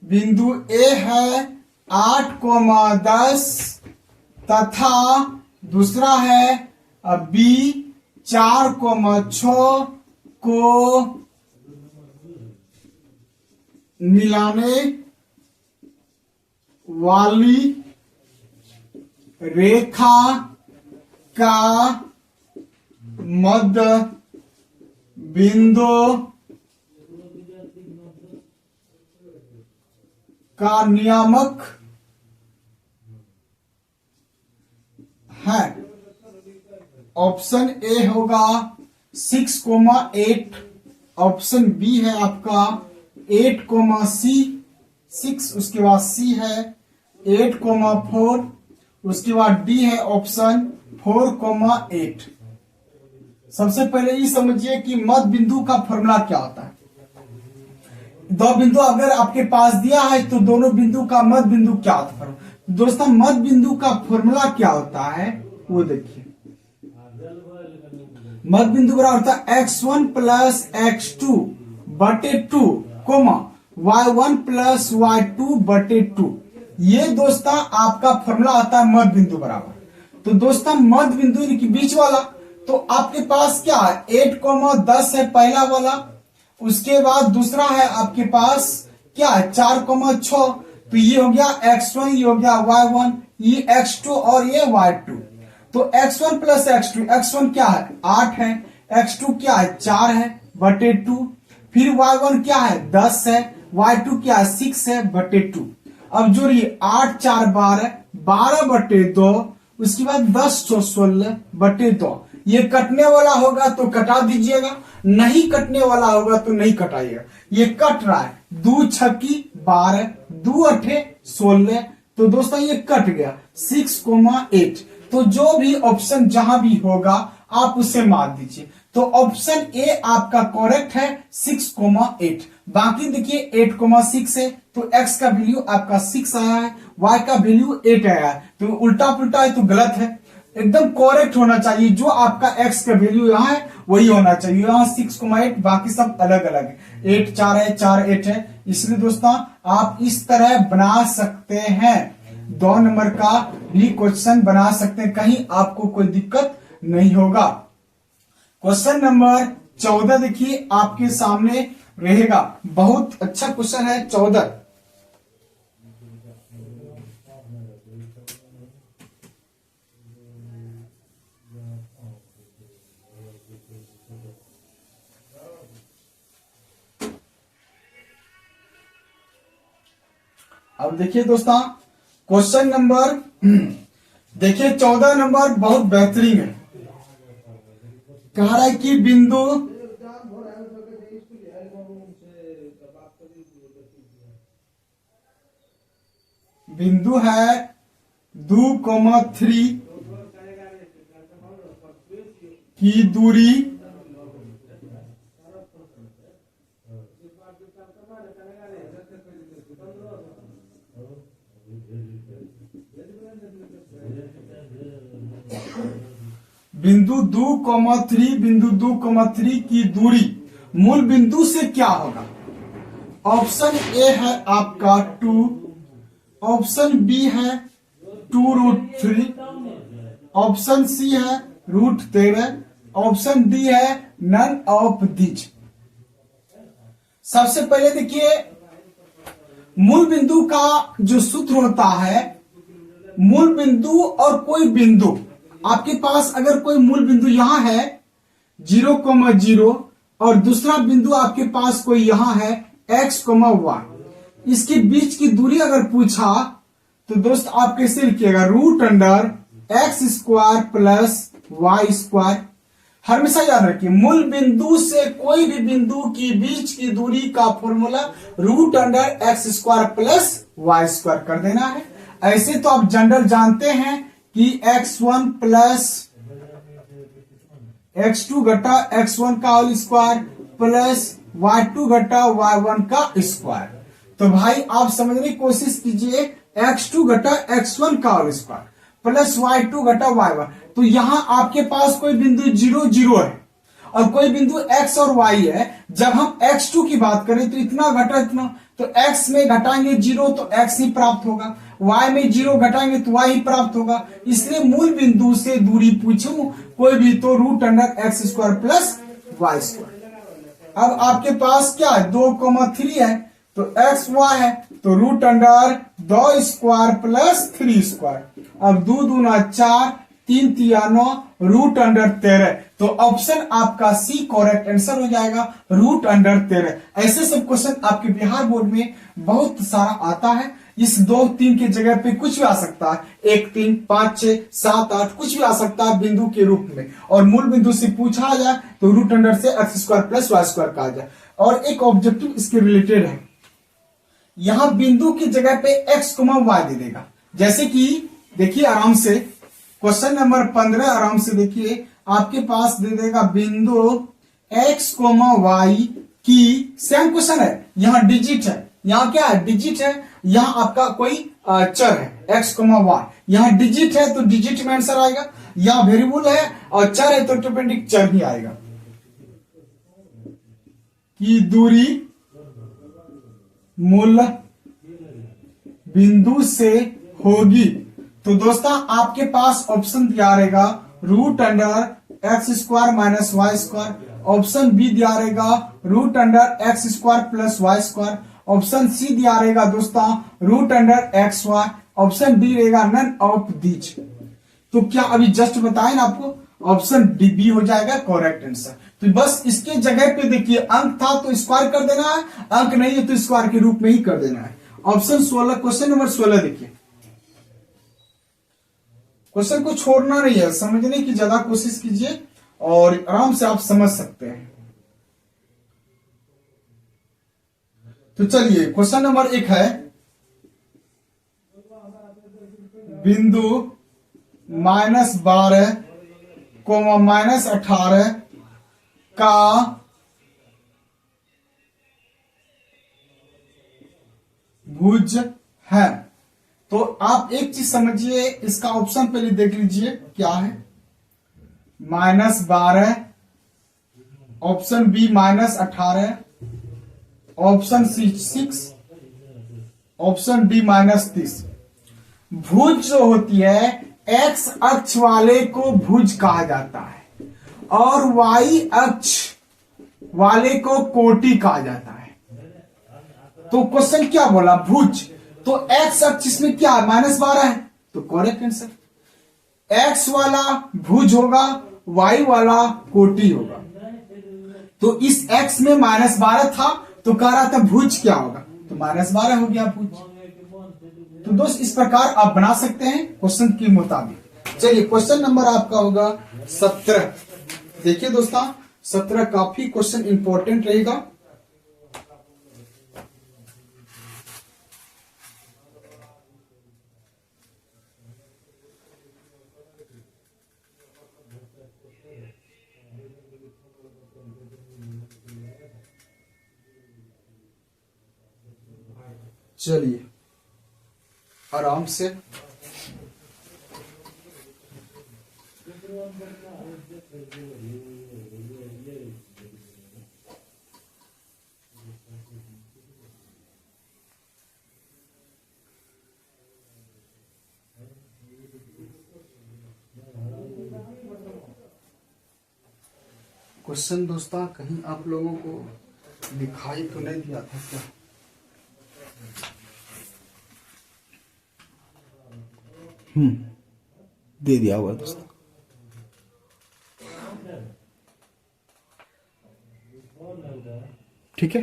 बिंदु ए है 8,10 तथा दूसरा है बी 4,6 को मिलाने वाली रेखा का मध्य बिंदु का नियामक है। ऑप्शन ए होगा 6,8, ऑप्शन बी है आपका 8,6, उसके बाद सी है 8,4, उसके बाद डी है ऑप्शन 4,8। सबसे पहले ये समझिए कि मध्य बिंदु का फॉर्मूला क्या होता है। दो बिंदु अगर आपके पास दिया है तो दोनों बिंदु का मध्य बिंदु क्या होता है। दोस्तों मध्य बिंदु का फॉर्मूला क्या होता है वो देखिए। मध्य बिंदु बराबर होता है x1 प्लस x2 बटे 2 कोमा y1 प्लस y2 बटे 2। ये दोस्तों आपका फॉर्मूला आता है मध्य बिंदु बराबर। तो दोस्तों मध्य बिंदु के बीच वाला, तो आपके पास क्या है 8,10 है पहला वाला, उसके बाद दूसरा है आपके पास क्या है 4,6, तो ये हो गया x1, ये हो गया y1, ये x2 और ये y2। तो x1 प्लस x2, x1 क्या है 8 है, x2 क्या है 4 है बटे 2, फिर y1 क्या है 10 है, y2 क्या है 6 है बटे 2। अब जोड़िए 8 4 12, 12 बटे 2, उसके बाद 10 16 बटे 2। ये कटने वाला होगा तो कटा दीजिएगा, नहीं कटने वाला होगा तो नहीं कटाइएगा। ये कट रहा है 2 छक्की 12, 2 अठे 16, तो दोस्तों ये कट गया 6,8। तो जो भी ऑप्शन जहां भी होगा आप उसे मार दीजिए। तो ऑप्शन ए आपका करेक्ट है 6,8। बाकी देखिए 8,6 है तो x का वैल्यू आपका 6 आया है, y का वैल्यू 8 आया है, तो उल्टा पुल्टा है तो गलत है। एकदम करेक्ट होना चाहिए, जो आपका x का वैल्यू यहाँ है वही होना चाहिए। यहाँ 6,8, बाकी सब अलग अलग है। 8 4 है, 4 8 है, इसलिए दोस्तों आप इस तरह बना सकते हैं, 2 नंबर का भी क्वेश्चन बना सकते हैं, कहीं आपको कोई दिक्कत नहीं होगा। क्वेश्चन नंबर 14 देखिए आपके सामने रहेगा, बहुत अच्छा क्वेश्चन है 14। अब देखिए दोस्तों क्वेश्चन नंबर देखिए 14 नंबर बहुत बेहतरीन है। कह रहा है कि बिंदु है 2,3 की दूरी बिंदु 2,3 की दूरी मूल बिंदु से क्या होगा। ऑप्शन ए है आपका 2, ऑप्शन बी है 2√3, ऑप्शन सी है √13, ऑप्शन डी है नन ऑफ दीज। सबसे पहले देखिए मूल बिंदु का जो सूत्र होता है, मूल बिंदु और कोई बिंदु आपके पास अगर कोई मूल बिंदु यहां है 0,0 और दूसरा बिंदु आपके पास कोई यहां है x, y, इसके बीच की दूरी अगर पूछा तो दोस्त आप कैसे लिखिएगा, √x² प्लस y²। हमेशा याद रखिए मूल बिंदु से कोई भी बिंदु की बीच की दूरी का फॉर्मूला √x² प्लस y² कर देना है। ऐसे तो आप जनरल जानते हैं कि x1 प्लस x2 घटा x1 का होल स्क्वायर प्लस y2 घटा y1 का स्क्वायर। तो भाई आप समझने की कोशिश कीजिए, x2 घटा x1 का होल स्क्वायर प्लस y2 घटा y1। तो यहां आपके पास कोई बिंदु 0 0 है और कोई बिंदु x और y है। जब हम x2 की बात करें तो इतना घटा इतना, तो x में घटाएंगे 0 तो x ही प्राप्त होगा, y में 0 घटाएंगे तो y ही प्राप्त होगा। इसलिए मूल बिंदु से दूरी पूछूं कोई भी तो √x² प्लस y²। अब आपके पास क्या है 2,3 है तो x y है तो √2² प्लस 3²। अब 2 दूना 4, 3 तिया 9, √13। तो ऑप्शन आपका सी करेक्ट आंसर हो जाएगा, √13। ऐसे सब क्वेश्चन आपके बिहार बोर्ड में बहुत सारा आता है। इस 2 3 की जगह पे कुछ भी आ सकता है, 1 3 5 6 7 8 कुछ भी आ सकता है बिंदु के रूप में। और मूल बिंदु से पूछा जाए तो √100 से x² प्लस y² कहा जाए। और एक ऑब्जेक्टिव इसके रिलेटेड है, यहां बिंदु की जगह पे x, y दे देगा। जैसे कि देखिए आराम से क्वेश्चन नंबर 15 आराम से देखिए, आपके पास दे देगा बिंदु x, y की, सेम क्वेश्चन है, यहां डिजिट है, यहां क्या है डिजिट है, यहां आपका कोई चर है x, y, यहां डिजिट है तो डिजिट में आंसर आएगा, यहां वेरिएबल है और चर है तो ऑटोमेटिक चर ही आएगा। की दूरी मूल बिंदु से होगी। तो दोस्तों आपके पास ऑप्शन दिया रहेगा √x² minus y², option B दिया रहेगा √x² plus y², option C दिया रहेगा दोस्तों √xy, ऑप्शन डी रहेगा नन ऑफ दीज। तो क्या अभी जस्ट बताए ना आपको, ऑप्शन डी बी हो जाएगा करेक्ट आंसर। तो बस इसके जगह पे देखिए अंक था तो स्क्वायर कर देना है, अंक नहीं है तो स्क्वायर के रूप में ही कर देना है। ऑप्शन 16, क्वेश्चन नंबर 16 देखिए, क्वेश्चन को छोड़ना नहीं है, समझने की ज्यादा कोशिश कीजिए और आराम से आप समझ सकते हैं। तो चलिए क्वेश्चन नंबर 1 है, बिंदु -12, -18 का भुज है। तो आप एक चीज समझिए, इसका ऑप्शन पहले देख लीजिए क्या है। -12, option B -18, option C 6, option D -30। भुज जो होती है एक्स अक्ष वाले को भुज कहा जाता है और वाई अक्ष वाले को कोटि कहा जाता है। तो क्वेश्चन क्या बोला, भुज। तो एक्स अक्ष इसमें क्या है, -12 है, तो करेक्ट आंसर। एक्स वाला भुज होगा, वाई वाला कोटि होगा। तो इस एक्स में -12 था, तो कह रहा था भुज क्या होगा, तो -12 हो गया भुज। तो दोस्त इस प्रकार आप बना सकते हैं क्वेश्चन के मुताबिक। चलिए क्वेश्चन नंबर आपका होगा 17। देखिए दोस्तों 17 काफी क्वेश्चन इंपॉर्टेंट रहेगा। चलिए आराम से क्वेश्चन दोस्तों कहीं आप लोगों को दिखाई तो नहीं दिया था क्या? दे दिया हुआ दोस्तों। ठीक है,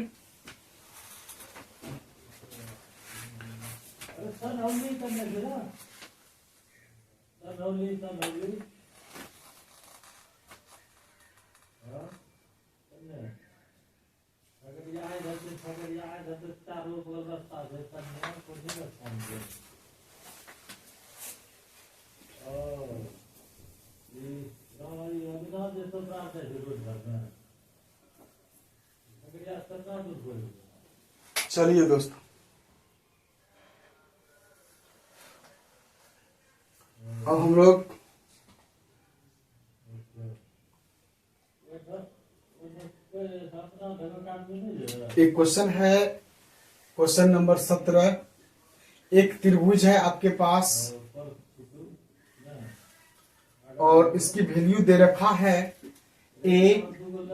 चलिए दोस्तों अब हम लोग एक क्वेश्चन है, क्वेश्चन नंबर 17। एक त्रिभुज है आपके पास और इसकी वैल्यू दे रखा है a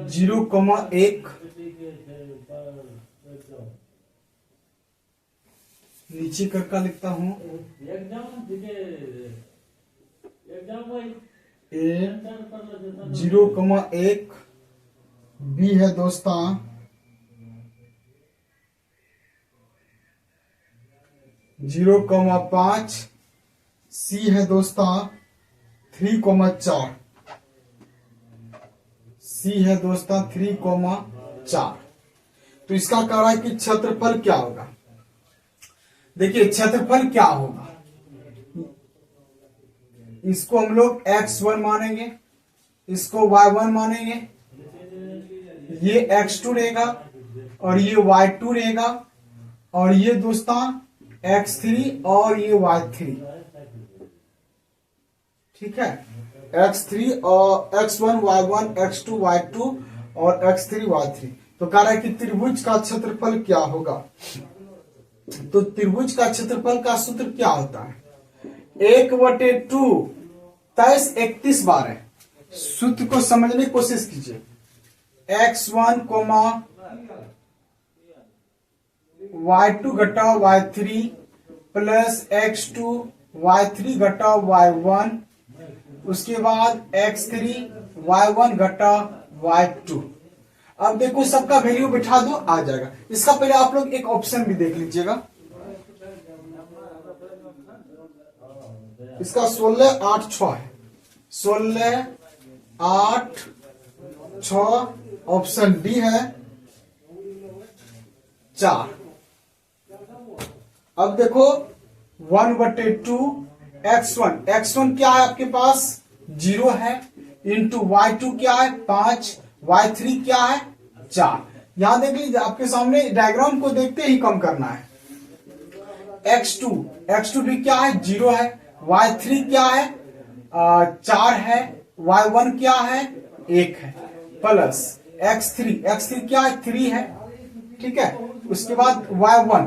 0,1, नीचे करके लिखता हूं a 0,1, b है दोस्तों 0,5, c है दोस्तों 3,4, c है दोस्तों 3,4। तो इसका कह रहा है कि क्षेत्रफल क्या होगा। देखिए क्षेत्रफल क्या होगा, इसको हम लोग x1 मानेंगे, इसको y1 मानेंगे, ये x2 रहेगा और ये y2 रहेगा और ये दोस्तों x3 और ये y3। ठीक है, x3 और x1 y1 x2 y2 और x3 y3। तो कह रहा है कि त्रिभुज का क्षेत्रफल क्या होगा। तो त्रिभुज का क्षेत्रफल का सूत्र क्या होता है, 1/2 23 31 बार है। सूत्र को समझने की कोशिश कीजिए। x1, y2 घटा y3 प्लस x2 y3 घटा y1, उसके बाद x3 y1 घटा y2। अब देखो सबका वैल्यू बिठा दो, आ जाएगा। इसका पहले आप लोग एक ऑप्शन भी देख लीजिएगा। इसका 16 8 6 है, 16 8 6, ऑप्शन डी है 4। अब देखो 1/2 x1 क्या है आपके पास 0 है, इंटू y2 क्या है 5, y3 क्या है 4। यहां देख लीजिए आपके सामने डायग्राम को देखते ही कम करना है। x2 भी क्या है 0 है, y3 क्या है 4 है, y1 क्या है 1 है, प्लस x3 क्या है 3 है, ठीक है। उसके बाद y1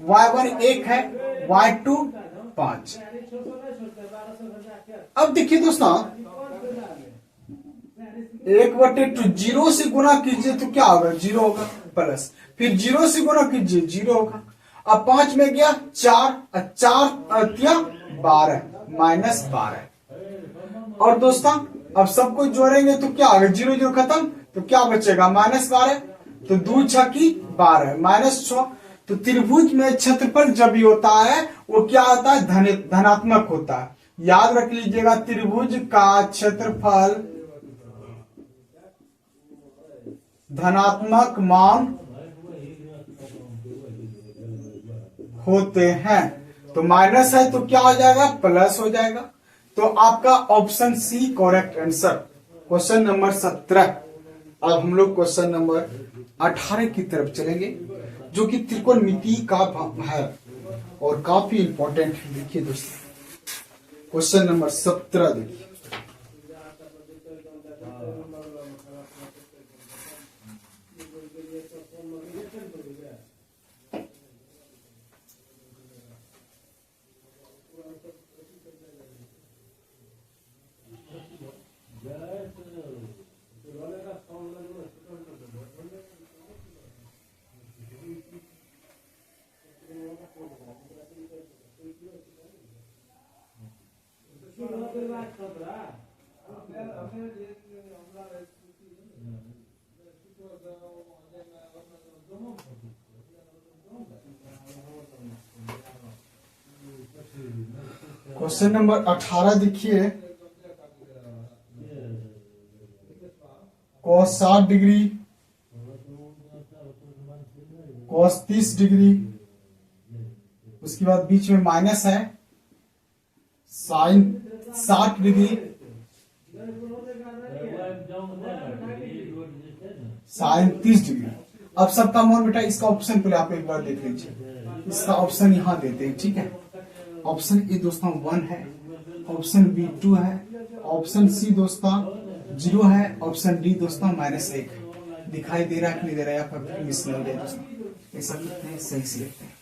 1 है, y2 5। अब देखिए दोस्तों 1/2 0 से गुना कीजिए तो क्या होगा 0 होगा, प्लस फिर 0 से गुना कीजिए 0 होगा। अब 5 में गया 4 क्या 12 -12। और दोस्तों अब सबको जोड़ेंगे तो क्या होगा 0 0 खत्म तो क्या बचेगा -12, तो 2 6 की 12 -6। तो त्रिभुज में क्षेत्रफल जब भी होता है वो क्या होता है धनात्मक होता है। याद रख लीजिएगा त्रिभुज का क्षेत्रफल धनात्मक मान होते हैं, तो माइनस है तो क्या हो जाएगा प्लस हो जाएगा। तो आपका option C correct answer, question number 17। अब हम लोग क्वेश्चन नंबर 18 की तरफ चलेंगे जो कि त्रिकोणमिति का है और काफी इंपॉर्टेंट है। देखिए दोस्तों क्वेश्चन नंबर 17 देखिए, क्वेश्चन नंबर 18 देखिए, cos 60 डिग्री, cos 30 डिग्री, उसके बाद बीच में माइनस है, साइन 60 डिग्री, साइन 30 डिग्री। अब सबका मान बेटा इसका ऑप्शन पहले आप एक बार देख लीजिए। इसका ऑप्शन यहां देते हैं, ठीक है। ऑप्शन ए दोस्तों 1 है, ऑप्शन बी 2 है, ऑप्शन सी दोस्तों 0 है, ऑप्शन डी दोस्तों -1 दिखाई दे रहा है कि नहीं दे रहा है, यहाँ पर मिस नहीं हो जाए दोस्तों, ऐसा लिखते हैं सही से लिखते हैं।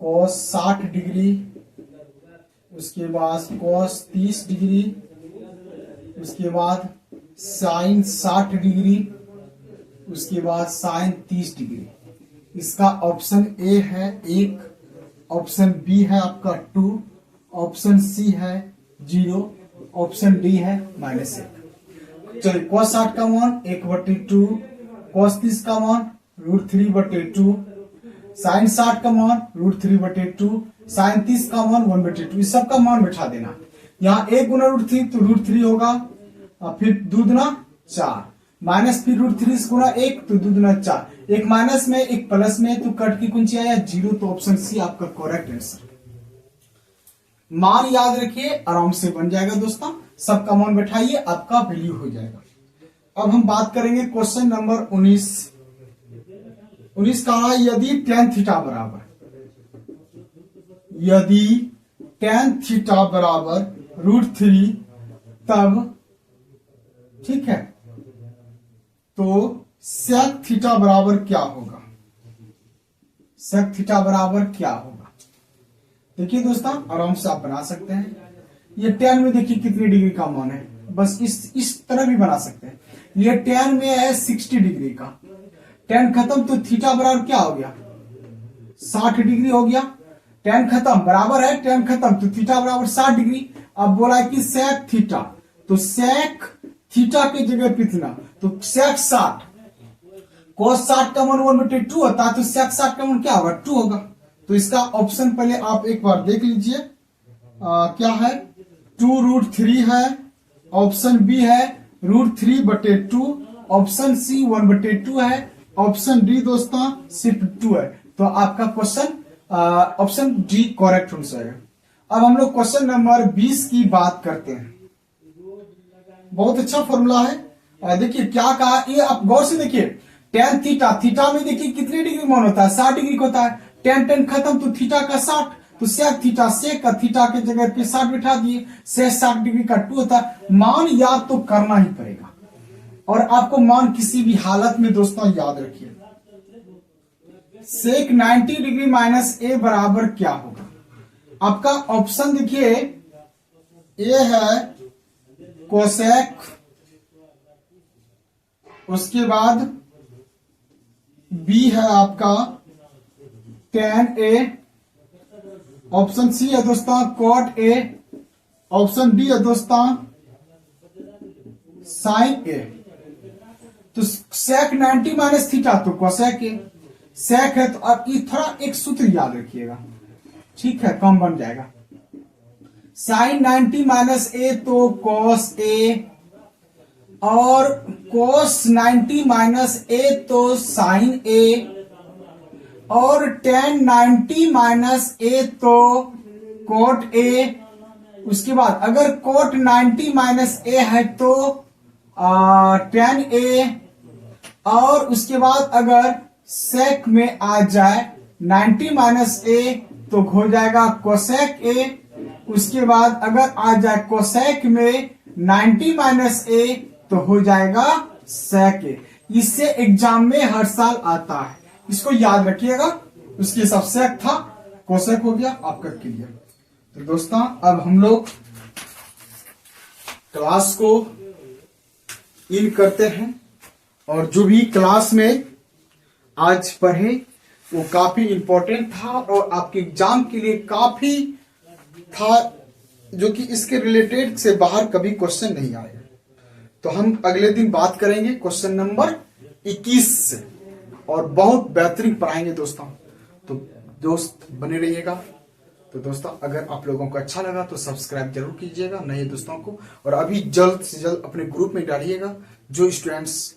cos 60 डिग्री, उसके बाद cos 30 डिग्री, उसके बाद साइन 60 डिग्री, उसके बाद साइन 30 डिग्री। इसका ऑप्शन ए है 1, ऑप्शन बी है आपका 2, ऑप्शन सी है 0, ऑप्शन डी है -1। चलिए cos 60 का मान 1/2, cos 30 का मान √3/2, साइन 60 का मान √3/2, साइन 30 का मान 1/2। इस सब का मान बैठा देना। यहाँ 1 गुना √3 तो √3 होगा, और फिर 2 गुना 4, माइनस फिर √3 गुना 1 तो 2 गुना 4, एक माइनस में एक प्लस में, तो कट की कुंजी आया 0। तो ऑप्शन सी आपका करेक्ट आंसर। मान याद रखिए आराम से बन जाएगा दोस्तों, सबका मान बैठाइए आपका वैल्यू हो जाएगा। अब हम बात करेंगे क्वेश्चन नंबर 19 का, यदि tan थीटा बराबर, यदि tan थीटा बराबर √3 तब, ठीक है, तो sec थीटा बराबर क्या होगा, sec थीटा बराबर क्या होगा। देखिए दोस्तों आराम से आप बना सकते हैं। ये tan में देखिए कितनी डिग्री का मान है, बस इस तरह भी बना सकते हैं। ये tan में है 60 डिग्री का, tan खत्म तो थीटा बराबर क्या हो गया 60 डिग्री हो गया। tan खत्म बराबर है tan खत्म तो थीटा बराबर 60 डिग्री। अब बोला है कि sec थीटा, तो sec थीटा की जगह कितना, तो sec 60, cos 60 का मान 1/2 होता है, तो sec 60 का मान क्या होगा 2 होगा। तो इसका ऑप्शन पहले आप एक बार देख लीजिए क्या है, 2√3 है, ऑप्शन बी है √3/2, ऑप्शन सी 1/2 है, ऑप्शन डी दोस्तों सिर्फ 2 है। तो आपका question option D correct answer है। अब हम लोग क्वेश्चन नंबर 20 की बात करते हैं। बहुत अच्छा फॉर्मूला है। देखिए क्या कहा, ये आप गौर से देखिए, टेन थीटा, थीटा में देखिए कितने डिग्री मान होता है, 60 डिग्री का होता है। टेन टेन खत्म तो थीटा का 60, तो सेक थीटा, सेक का थीटा के जगह पे 60 बिठा दिए, से 60 डिग्री का 2 होता है। मान याद तो करना ही पड़ेगा, और आपको मान किसी भी हालत में दोस्तों याद रखिए। सेक 90 डिग्री माइनस ए बराबर क्या होगा? आपका ऑप्शन देखिए, ए है कोसेक, उसके बाद बी है आपका टेन ए, ऑप्शन सी है दोस्तों कॉट ए, ऑप्शन डी है दोस्तों साइन ए। तो सेक 90 माइनस थीटा तो कोसेक ए, सेक है तो अब ये थोड़ा एक सूत्र याद रखिएगा, ठीक है, कम बन जाएगा। साइन 90 माइनस ए तो कॉस ए, और cos 90 माइनस ए तो साइन ए, और tan 90 माइनस ए तो कोट ए। उसके बाद अगर कोट 90 माइनस ए है तो tan ए, और उसके बाद अगर सेक में आ जाए 90 माइनस ए तो हो जाएगा कोसेक ए। उसके बाद अगर आ जाए कोसेक में 90 माइनस ए तो हो जाएगा सेक ए। इससे एग्जाम में हर साल आता है, इसको याद रखिएगा। उसके सब सेक था, कोसेक हो गया आपका क्लियर। तो दोस्तों अब हम लोग क्लास को इन करते हैं, और जो भी क्लास में आज पढ़े वो काफी इंपॉर्टेंट था और आपके एग्जाम के लिए काफी था, जो कि इसके रिलेटेड से बाहर कभी क्वेश्चन नहीं आए। तो हम अगले दिन बात करेंगे क्वेश्चन नंबर 21 से, और बहुत बेहतरीन पढ़ाएंगे दोस्तों। तो दोस्त बने रहिएगा। तो दोस्तों अगर आप लोगों को अच्छा लगा तो सब्सक्राइब जरूर कीजिएगा नए दोस्तों को, और अभी जल्द से जल्द अपने ग्रुप में डालिएगा। जो स्टूडेंट्स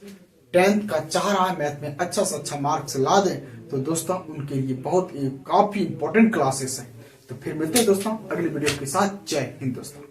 10th का चाह रहा है मैथ में अच्छा से अच्छा मार्क्स ला दें, तो दोस्तों उनके लिए बहुत काफी इंपॉर्टेंट क्लासेस हैं। तो फिर मिलते हैं दोस्तों अगले वीडियो के साथ। जय हिंद दोस्तों।